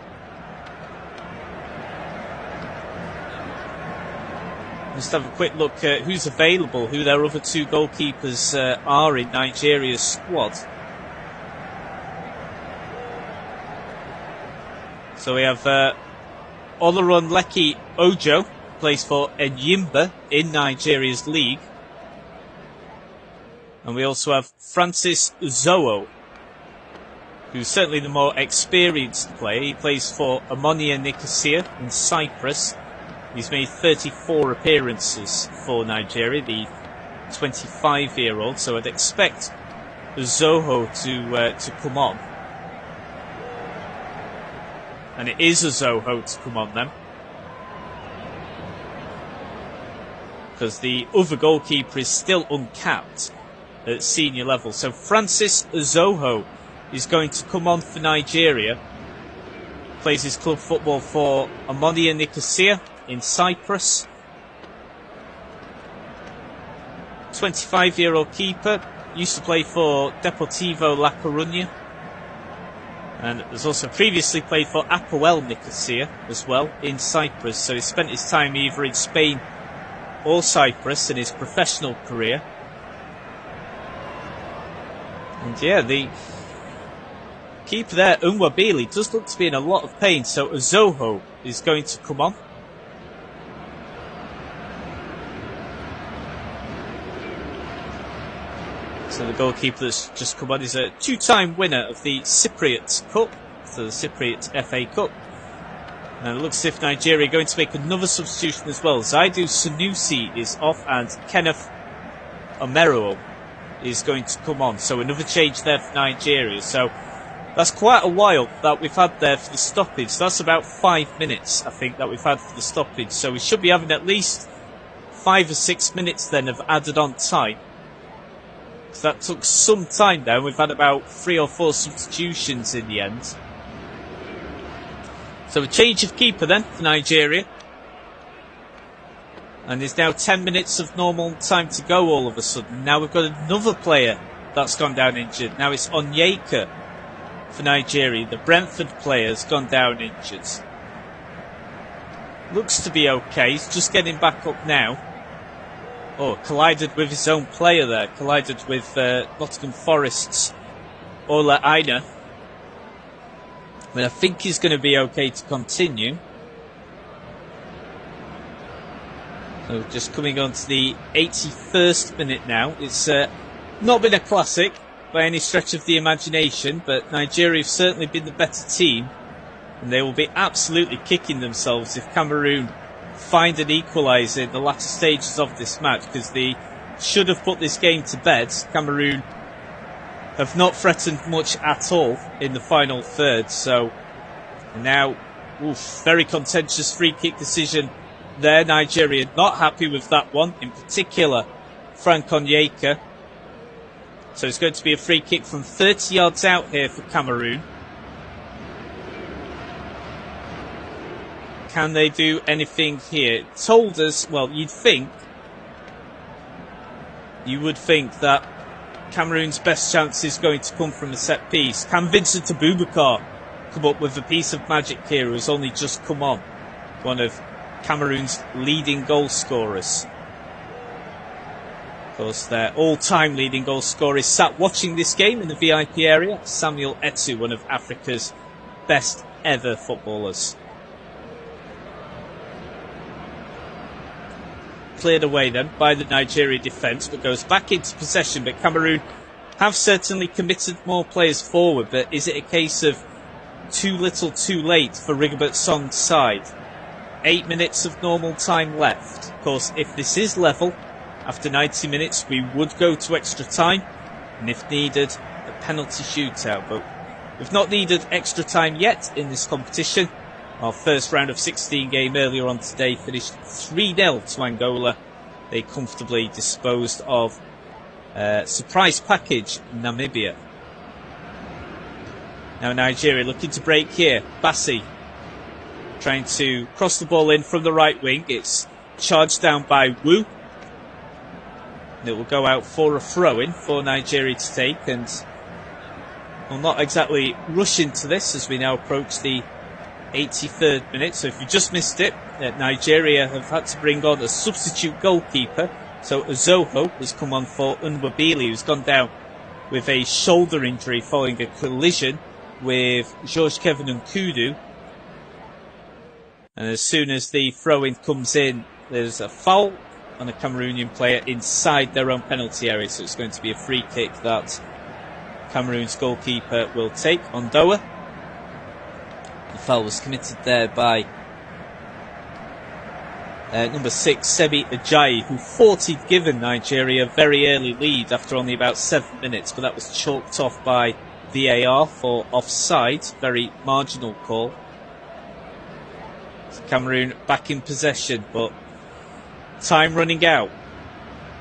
Just have a quick look at who's available, who their other two goalkeepers are in Nigeria's squad. So we have Olorunleki Ojo, plays for Enyimba in Nigeria's league. And we also have Francis Zoho, who's certainly the more experienced player. He plays for Omonia Nicosia in Cyprus. He's made 34 appearances for Nigeria, the 25-year-old. So I'd expect Zoho to come on. And it is a Zoho to come on then. Because the other goalkeeper is still uncapped at senior level. So Francis Zoho is going to come on for Nigeria. Plays his club football for Omonia Nicosia in Cyprus. 25-year-old keeper. Used to play for Deportivo La Coruña. And has also previously played for Apoel Nicosia as well in Cyprus. So he spent his time either in Spain or Cyprus in his professional career. And yeah, the keeper there, Unwabili, does look to be in a lot of pain. So Zoho is going to come on. So the goalkeeper that's just come on is a two-time winner of the Cypriot Cup, so the Cypriot FA Cup. And it looks as if Nigeria are going to make another substitution as well. Zaidu Sanusi is off and Kenneth Omero is going to come on. So another change there for Nigeria. So that's quite a while that we've had there for the stoppage. That's about 5 minutes, I think, that we've had for the stoppage. So we should be having at least 5 or 6 minutes then of added on time. Because that took some time now. We've had about 3 or 4 substitutions in the end. So a change of keeper then for Nigeria. And there's now 10 minutes of normal time to go all of a sudden. Now we've got another player that's gone down injured. Now it's Onyeka for Nigeria. The Brentford player has gone down injured. Looks to be okay. He's just getting back up now. Oh, collided with his own player there. Collided with Nottingham Forest's Ola Aina. But I think he's going to be okay to continue. So just coming on to the 81st minute now. It's not been a classic by any stretch of the imagination, but Nigeria have certainly been the better team. And they will be absolutely kicking themselves if Cameroon find an equaliser in the latter stages of this match, because they should have put this game to bed. Cameroon have not threatened much at all in the final third. So now, very contentious free kick decision there. Nigeria not happy with that one, in particular Frank Onyeka. So it's going to be a free kick from 30 yards out here for Cameroon. Can they do anything here? It told us, well, you would think that Cameroon's best chance is going to come from a set piece. Can Vincent Abubakar come up with a piece of magic here, who's only just come on? One of Cameroon's leading goal scorers. Of course, their all-time leading goal scorer is sat watching this game in the VIP area. Samuel Eto'o, one of Africa's best ever footballers. Cleared away then by the Nigeria defence, but goes back into possession. But Cameroon have certainly committed more players forward, but is it a case of too little too late for Rigobert Song's side? 8 minutes of normal time left. Of course, if this is level after 90 minutes, we would go to extra time, and if needed, a penalty shootout. But we've not needed extra time yet in this competition. Our first round of 16 game earlier on today finished 3-0 to Angola. They comfortably disposed of surprise package Namibia. Now Nigeria looking to break here. Bassi trying to cross the ball in from the right wing. It's charged down by Wu. And it will go out for a throw-in for Nigeria to take. And we'll not exactly rush into this as we now approach the 83rd minute. So if you just missed it, Nigeria have had to bring on a substitute goalkeeper. So Azoho has come on for Nwabili, who's gone down with a shoulder injury following a collision with George Kevin Nkudu. And as soon as the throw-in comes in, there's a foul on a Cameroonian player inside their own penalty area. So it's going to be a free kick that Cameroon's goalkeeper will take on Doa. The foul was committed there by number 6, Sebi Ajayi, who thought he'd given Nigeria a very early lead after only about 7 minutes, but that was chalked off by VAR for offside. Very marginal call. So Cameroon back in possession, but time running out.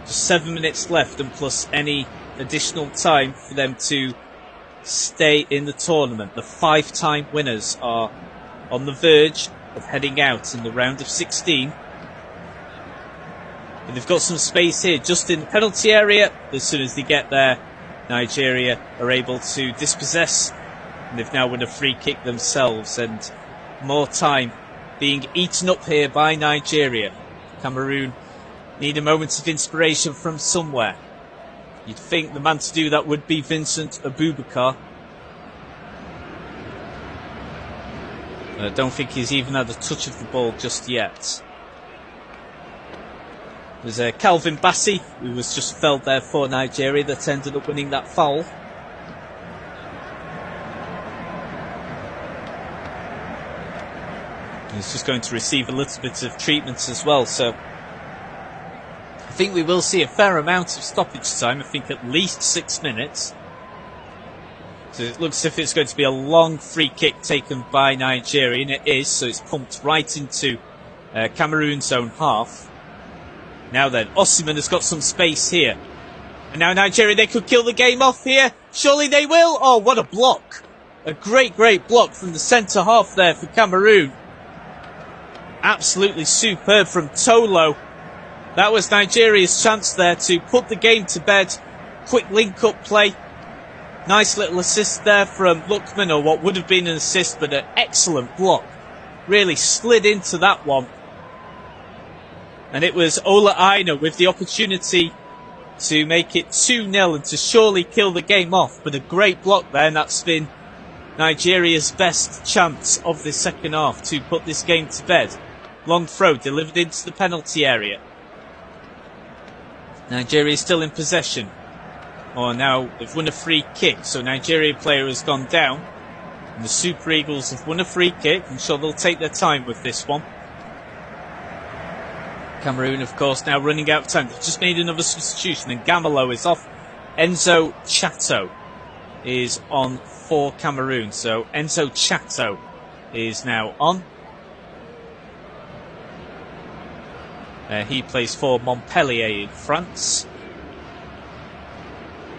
Just 7 minutes left, and plus any additional time for them to stay in the tournament. The 5-time winners are on the verge of heading out in the round of 16. And they've got some space here just in the penalty area. As soon as they get there, Nigeria are able to dispossess, and they've now won a free kick themselves, and more time being eaten up here by Nigeria. Cameroon need a moment of inspiration from somewhere. You'd think the man to do that would be Vincent Abubakar. I don't think he's even had a touch of the ball just yet. There's Calvin Bassi, who was just felled there for Nigeria, that ended up winning that foul. He's just going to receive a little bit of treatment as well, so I think we will see a fair amount of stoppage time. I think at least 6 minutes. So it looks as if it's going to be a long free kick taken by Nigeria, and it is, so it's pumped right into Cameroon's own half. Now then, Osimhen has got some space here. And now Nigeria, they could kill the game off here. Surely they will. Oh, what a block. A great, great block from the centre half there for Cameroon. Absolutely superb from Tolo. That was Nigeria's chance there to put the game to bed. Quick link-up play. Nice little assist there from Lookman, or what would have been an assist, but an excellent block. Really slid into that one. And it was Ola Aina with the opportunity to make it 2-0 and to surely kill the game off. But a great block there, and that's been Nigeria's best chance of the second half to put this game to bed. Long throw delivered into the penalty area. Nigeria is still in possession. Oh, now they've won a free kick, so Nigeria player has gone down. And the Super Eagles have won a free kick. I'm sure they'll take their time with this one. Cameroon, of course, now running out of time. They've just made another substitution, and Gamalo is off. Enzo Chato is on for Cameroon. So Enzo Chato is now on. He plays for Montpellier in France.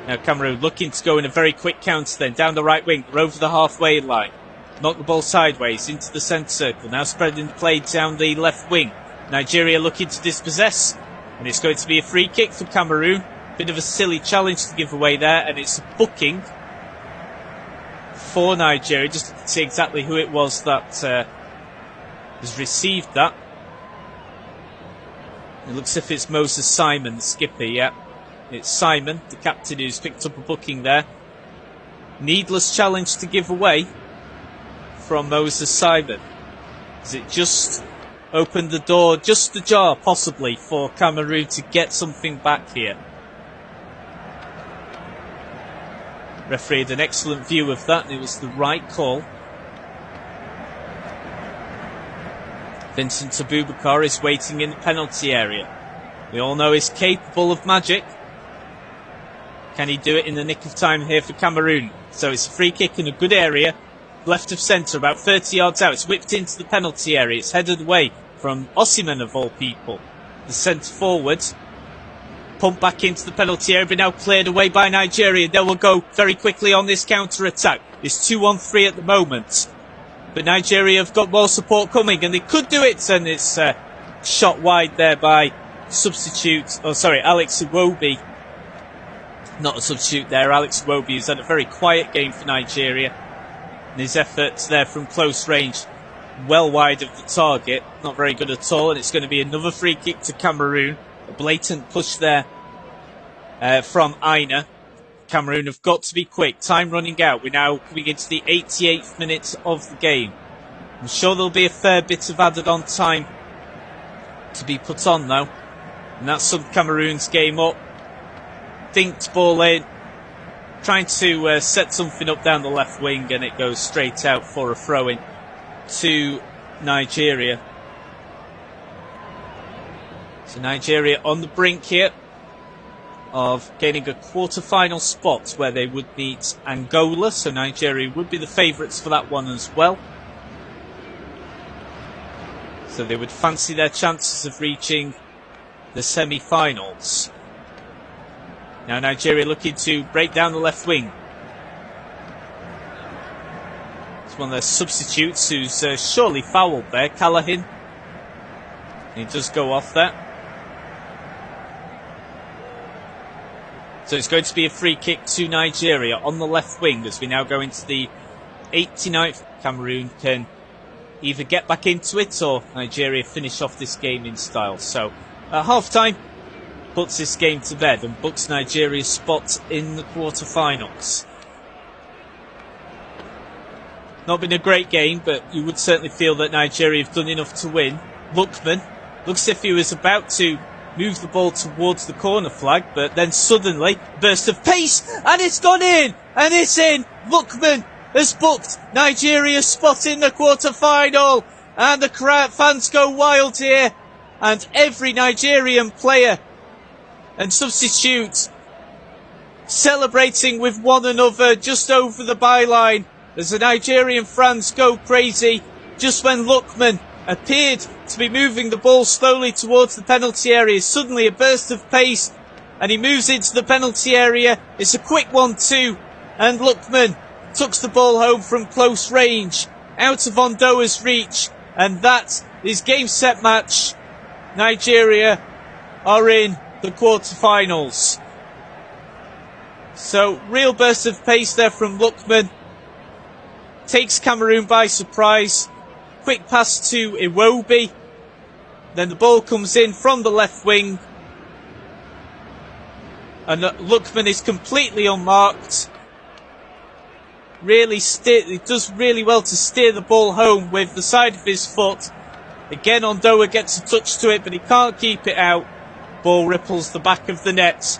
Now Cameroon looking to go in a very quick counter then. Down the right wing. They're over the halfway line. Knock the ball sideways into the centre circle. Now spreading the play down the left wing. Nigeria looking to dispossess. And it's going to be a free kick for Cameroon. Bit of a silly challenge to give away there. And it's a booking for Nigeria. Just to see exactly who it was that has received that. It looks as if it's Moses Simon, the skipper, yeah. It's Simon, the captain, who's picked up a booking there. Needless challenge to give away from Moses Simon. Has it just opened the door, just ajar possibly, for Cameroon to get something back here? Referee had an excellent view of that, and it was the right call. Vincent Abubakar is waiting in the penalty area. We all know he's capable of magic. Can he do it in the nick of time here for Cameroon? So it's a free kick in a good area. Left of centre, about 30 yards out. It's whipped into the penalty area. It's headed away from Osimhen, of all people. The centre forward. Pumped back into the penalty area, but now cleared away by Nigeria. They will go very quickly on this counter-attack. It's 2-on-3 at the moment. But Nigeria have got more support coming, and they could do it. And it's shot wide there by Alex Iwobi. Not a substitute there. Alex Iwobi has had a very quiet game for Nigeria. And his efforts there from close range, well wide of the target. Not very good at all. And it's going to be another free kick to Cameroon. A blatant push there from Aina. Cameroon have got to be quick. Time running out. We're now coming into the 88th minute of the game. I'm sure there'll be a fair bit of added on time to be put on though. And that's some Cameroon's game up. Dinked ball in. Trying to set something up down the left wing, and it goes straight out for a throw-in to Nigeria. So Nigeria on the brink here of gaining a quarter-final spot where they would meet Angola. So Nigeria would be the favourites for that one as well. So they would fancy their chances of reaching the semi-finals. Now Nigeria looking to break down the left wing. It's one of their substitutes who's surely fouled there, Callahan. He does go off there. So it's going to be a free kick to Nigeria on the left wing as we now go into the 89th. Cameroon can either get back into it or Nigeria finish off this game in style. So at half-time, puts this game to bed and books Nigeria's spot in the quarter-finals. Not been a great game, but you would certainly feel that Nigeria have done enough to win. Lookman looks as if he was about to move the ball towards the corner flag, but then suddenly, burst of pace, and it's gone in! And it's in! Lookman has booked Nigeria's spot in the quarter-final! And the crowd fans go wild here. And every Nigerian player and substitute celebrating with one another just over the byline as the Nigerian fans go crazy just when Lookman appeared to be moving the ball slowly towards the penalty area. Suddenly a burst of pace and he moves into the penalty area. It's a quick 1-2 and Lookman tucks the ball home from close range out of Ondoa's reach, and that is game set match. Nigeria are in the quarterfinals. So, real burst of pace there from Lookman. Takes Cameroon by surprise. Quick pass to Iwobi. Then the ball comes in from the left wing. And Lookman is completely unmarked. He does really well to steer the ball home with the side of his foot. Again, Ondoa gets a touch to it, but he can't keep it out. Ball ripples the back of the net.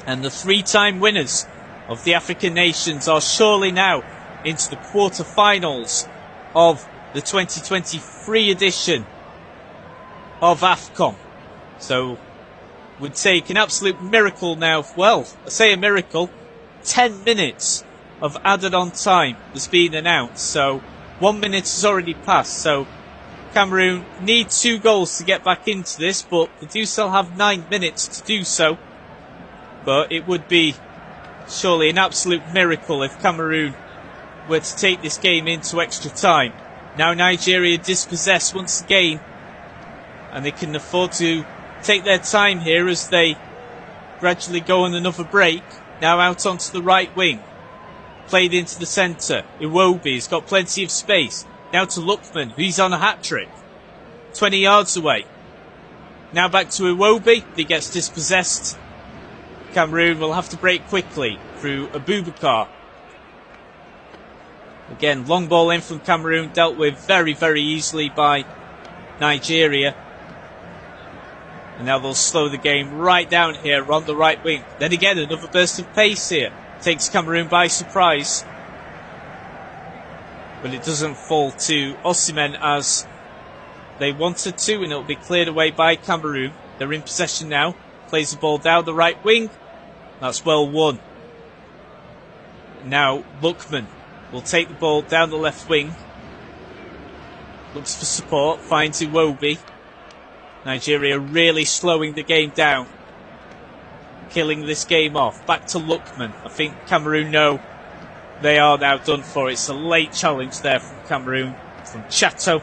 And the three-time winners of the African nations are surely now into the quarter-finals of the 2023 edition of AFCON. So, would take an absolute miracle now. Well, I say a miracle. 10 minutes of added on time has been announced. So, 1 minute has already passed. So, Cameroon need 2 goals to get back into this, but they do still have 9 minutes to do so. But it would be surely an absolute miracle if Cameroon were to take this game into extra time. Now Nigeria dispossessed once again, and they can afford to take their time here as they gradually go on another break. Now out onto the right wing, played into the centre. Iwobi's got plenty of space. Now to Lookman, who's on a hat-trick. 20 yards away. Now back to Iwobi. He gets dispossessed. Cameroon will have to break quickly through Abubakar. Again, long ball in from Cameroon, dealt with very, very easily by Nigeria. And now they'll slow the game right down here on the right wing. Then again, another burst of pace here. Takes Cameroon by surprise. But it doesn't fall to Osimhen as they wanted to, and it'll be cleared away by Cameroon. They're in possession now. Plays the ball down the right wing. That's well won. Now Lookman will take the ball down the left wing. Looks for support. Finds Iwobi. Nigeria really slowing the game down. Killing this game off. Back to Lookman. I think Cameroon know they are now done for. It's a late challenge there from Cameroon. From Chateau.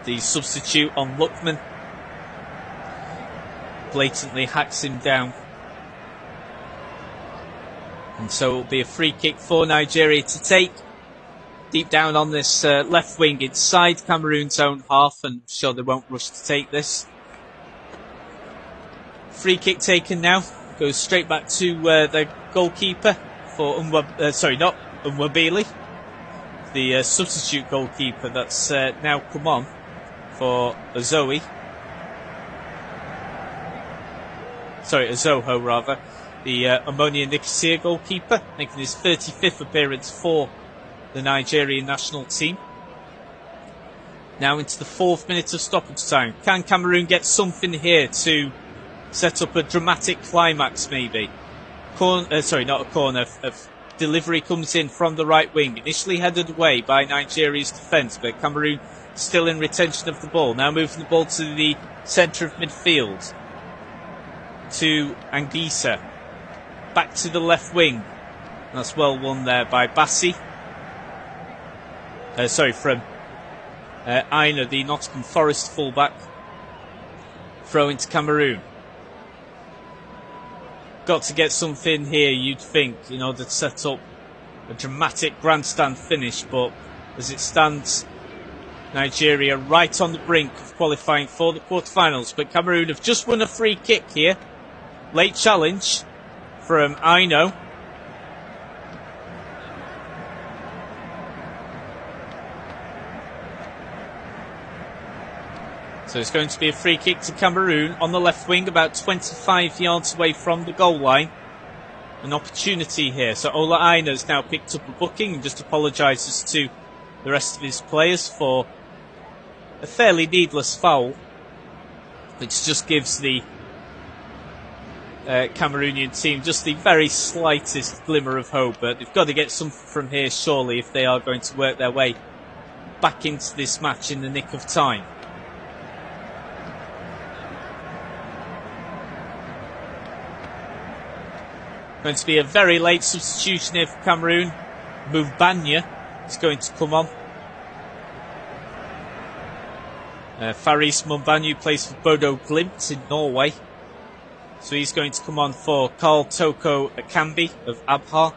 The substitute on Lookman. Blatantly hacks him down. And so it will be a free kick for Nigeria to take. Deep down on this left wing inside Cameroon's own half, and I'm sure they won't rush to take this. Free kick taken now. Goes straight back to the goalkeeper for not Unwabili. The substitute goalkeeper that's now come on for Azoho rather. The Ammonia Nicosia goalkeeper, making his 35th appearance for the Nigerian national team. Now into the 4th minute of stoppage time. Can Cameroon get something here to set up a dramatic climax maybe? Not a corner. Delivery comes in from the right wing. Initially headed away by Nigeria's defence, but Cameroon still in retention of the ball. Now moving the ball to the centre of midfield. To Anguissa. Back to the left wing. That's well won there by Bassi. From Aina, the Nottingham Forest fullback. Throw into Cameroon. Got to get something here, you'd think, in order to set up a dramatic grandstand finish, but as it stands, Nigeria right on the brink of qualifying for the quarterfinals. But Cameroon have just won a free kick here. Late challenge from Aino. So it's going to be a free kick to Cameroon on the left wing, about 25 yards away from the goal line. An opportunity here. So Ola Aina's now picked up a booking and just apologises to the rest of his players for a fairly needless foul, which just gives the Cameroonian team just the very slightest glimmer of hope. But they've got to get something from here, surely, if they are going to work their way back into this match in the nick of time. Going to be a very late substitution here for Cameroon. Mubanya is going to come on. Faris Mubanya plays for Bodo Glimt in Norway. So he's going to come on for Carl Toko Akambi of Abha.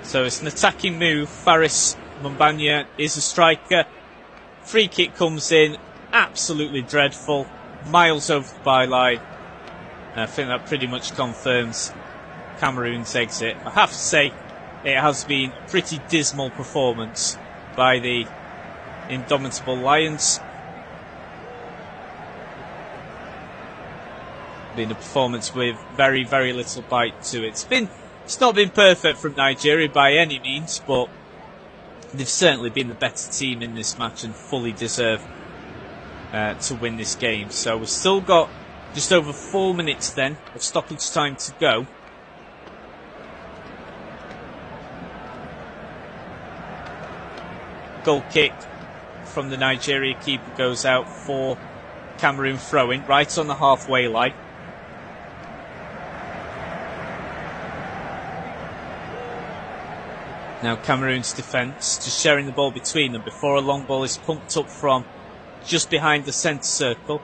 So it's an attacking move. Faris Mubanya is a striker. Free kick comes in. Absolutely dreadful. Miles over the byline. I think that pretty much confirms Cameroon's exit. I have to say, it has been a pretty dismal performance by the indomitable Lions. Been a performance with very, very little bite to it. It's not been perfect from Nigeria by any means, but they've certainly been the better team in this match and fully deserve to win this game. So we've still got just over 4 minutes then of stoppage time to go. Goal kick from the Nigeria keeper goes out for Cameroon throw-in right on the halfway line. Now Cameroon's defence just sharing the ball between them before a long ball is pumped up from just behind the centre circle.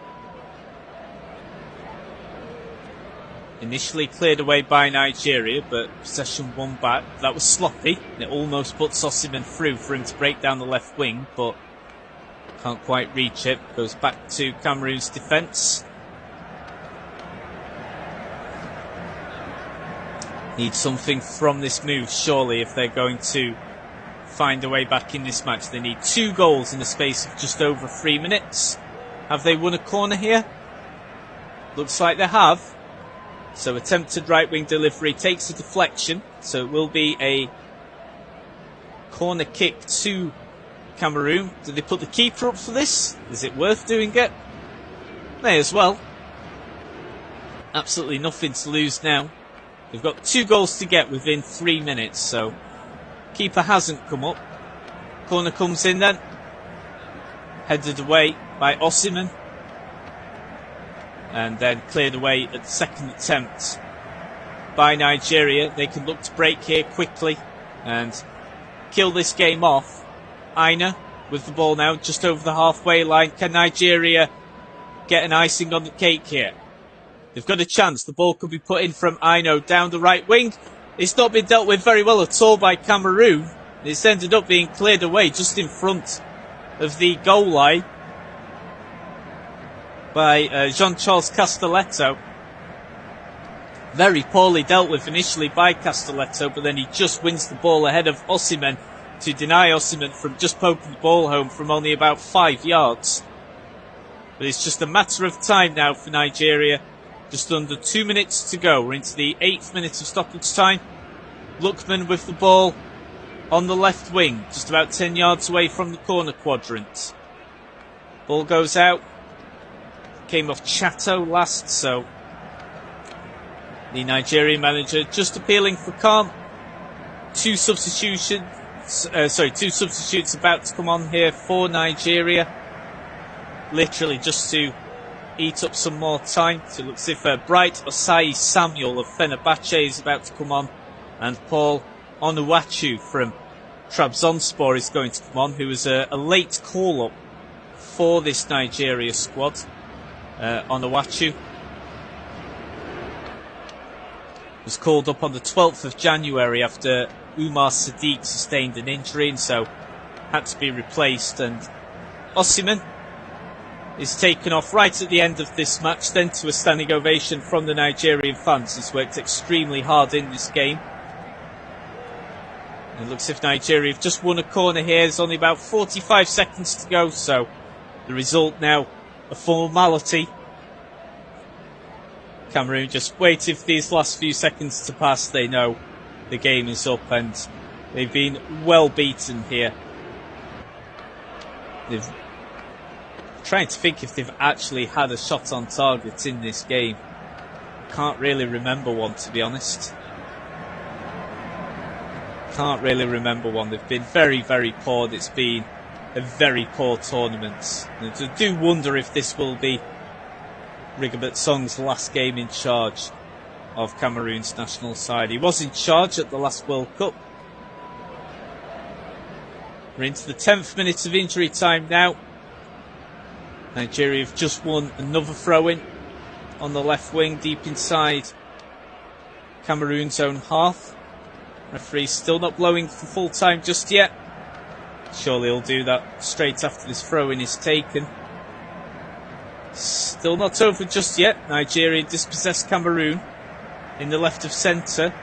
Initially cleared away by Nigeria, but possession won back. That was sloppy. It almost puts Osimhen through for him to break down the left wing, but can't quite reach it. Goes back to Cameroon's defence. Need something from this move, surely, if they're going to find a way back in this match. They need 2 goals in the space of just over 3 minutes. Have they won a corner here? Looks like they have. So attempted right wing delivery takes a deflection. So it will be a corner kick to Cameroon. Did they put the keeper up for this? Is it worth doing it? May as well. Absolutely nothing to lose now. They've got 2 goals to get within 3 minutes, so keeper hasn't come up. Corner comes in then. Headed away by Osimhen. And then cleared away at the second attempt by Nigeria. They can look to break here quickly and kill this game off. Aina with the ball now just over the halfway line. Can Nigeria get an icing on the cake here? They've got a chance. The ball could be put in from Aino down the right wing. It's not been dealt with very well at all by Cameroon. It's ended up being cleared away just in front of the goal line by Jean-Charles Castelletto. Very poorly dealt with initially by Castelletto, but then he just wins the ball ahead of Osimhen to deny Osimhen from just poking the ball home from only about 5 yards. But it's just a matter of time now for Nigeria. Just under 2 minutes to go. We're into the 8th minute of stoppage time. Lookman with the ball on the left wing, just about 10 yards away from the corner quadrant. Ball goes out. Came off Chateau last, so the Nigerian manager just appealing for calm. Two substitutes about to come on here for Nigeria. Literally just to eat up some more time. So it looks as if Bright Osai Samuel of Fenerbahce is about to come on, and Paul Onuachu from Trabzonspor is going to come on, who was a late call-up for this Nigeria squad. Onuachu was called up on the 12th of January after Umar Sadiq sustained an injury, and so had to be replaced. And Osimhen is taken off right at the end of this match, then to a standing ovation from the Nigerian fans. He's worked extremely hard in this game. And it looks as if Nigeria have just won a corner here. There's only about 45 seconds to go, so the result now a formality. Cameroon just waiting for these last few seconds to pass. They know the game is up, and they've been well beaten here. They've trying to think if they've actually had a shot on target in this game. Can't really remember one, to be honest. Can't really remember one. They've been very, very poor. It's been a very poor tournament. And I do wonder if this will be Rigobert Song's last game in charge of Cameroon's national side. He was in charge at the last World Cup. We're into the 10th minute of injury time now. Nigeria have just won another throw-in on the left wing, deep inside Cameroon's own half. Referee's still not blowing for full time just yet. Surely he'll do that straight after this throw-in is taken. Still not over just yet. Nigeria dispossess Cameroon in the left of centre.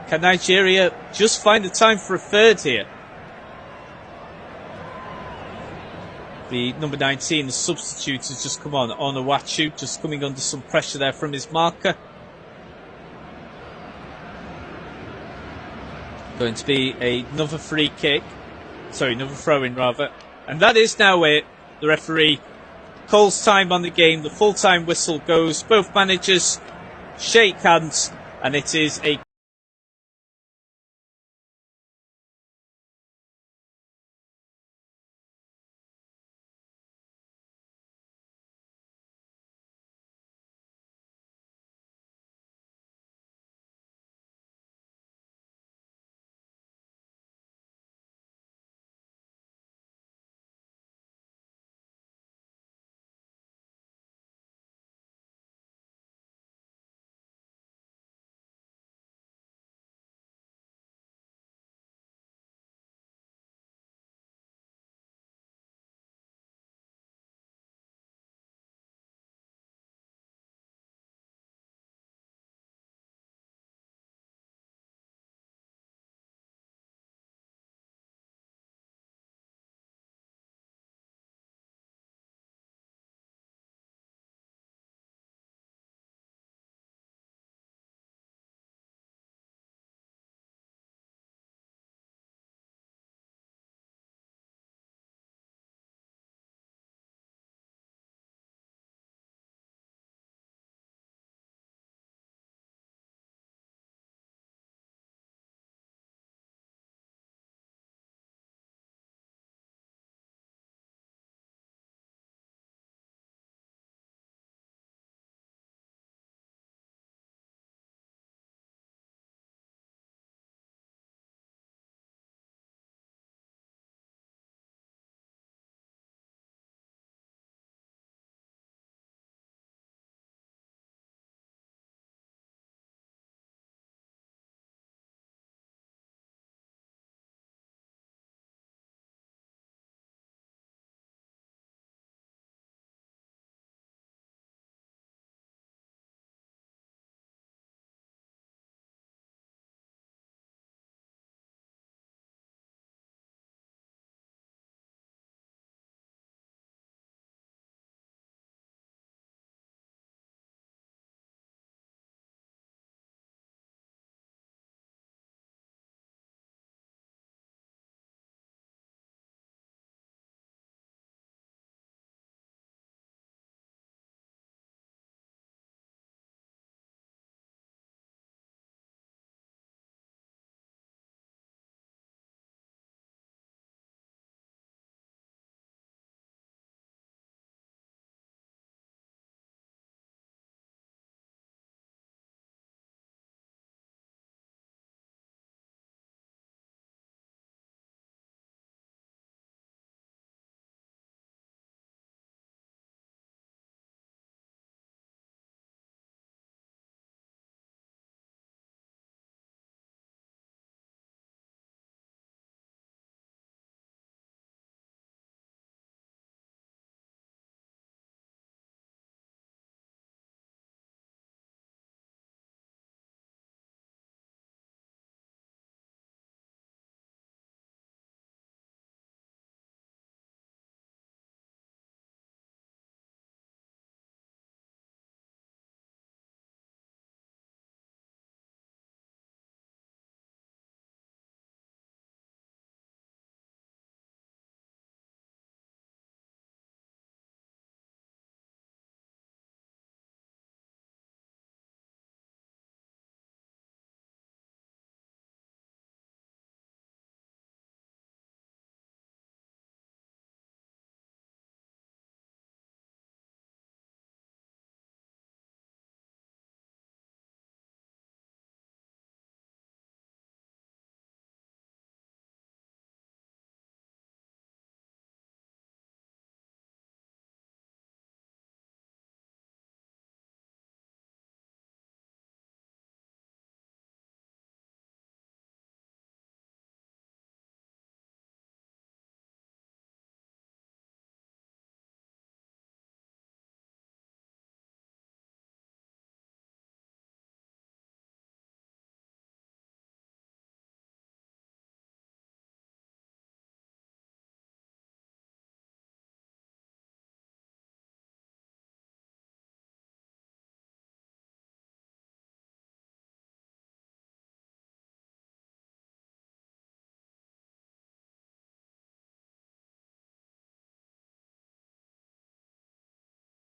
Can Nigeria just find the time for a third here? The number 19, the substitute, has just come on. Onawachu just coming under some pressure there from his marker. Going to be another free kick. Sorry, another throw-in rather. And that is now it. The referee calls time on the game. The full-time whistle goes. Both managers shake hands. And it is a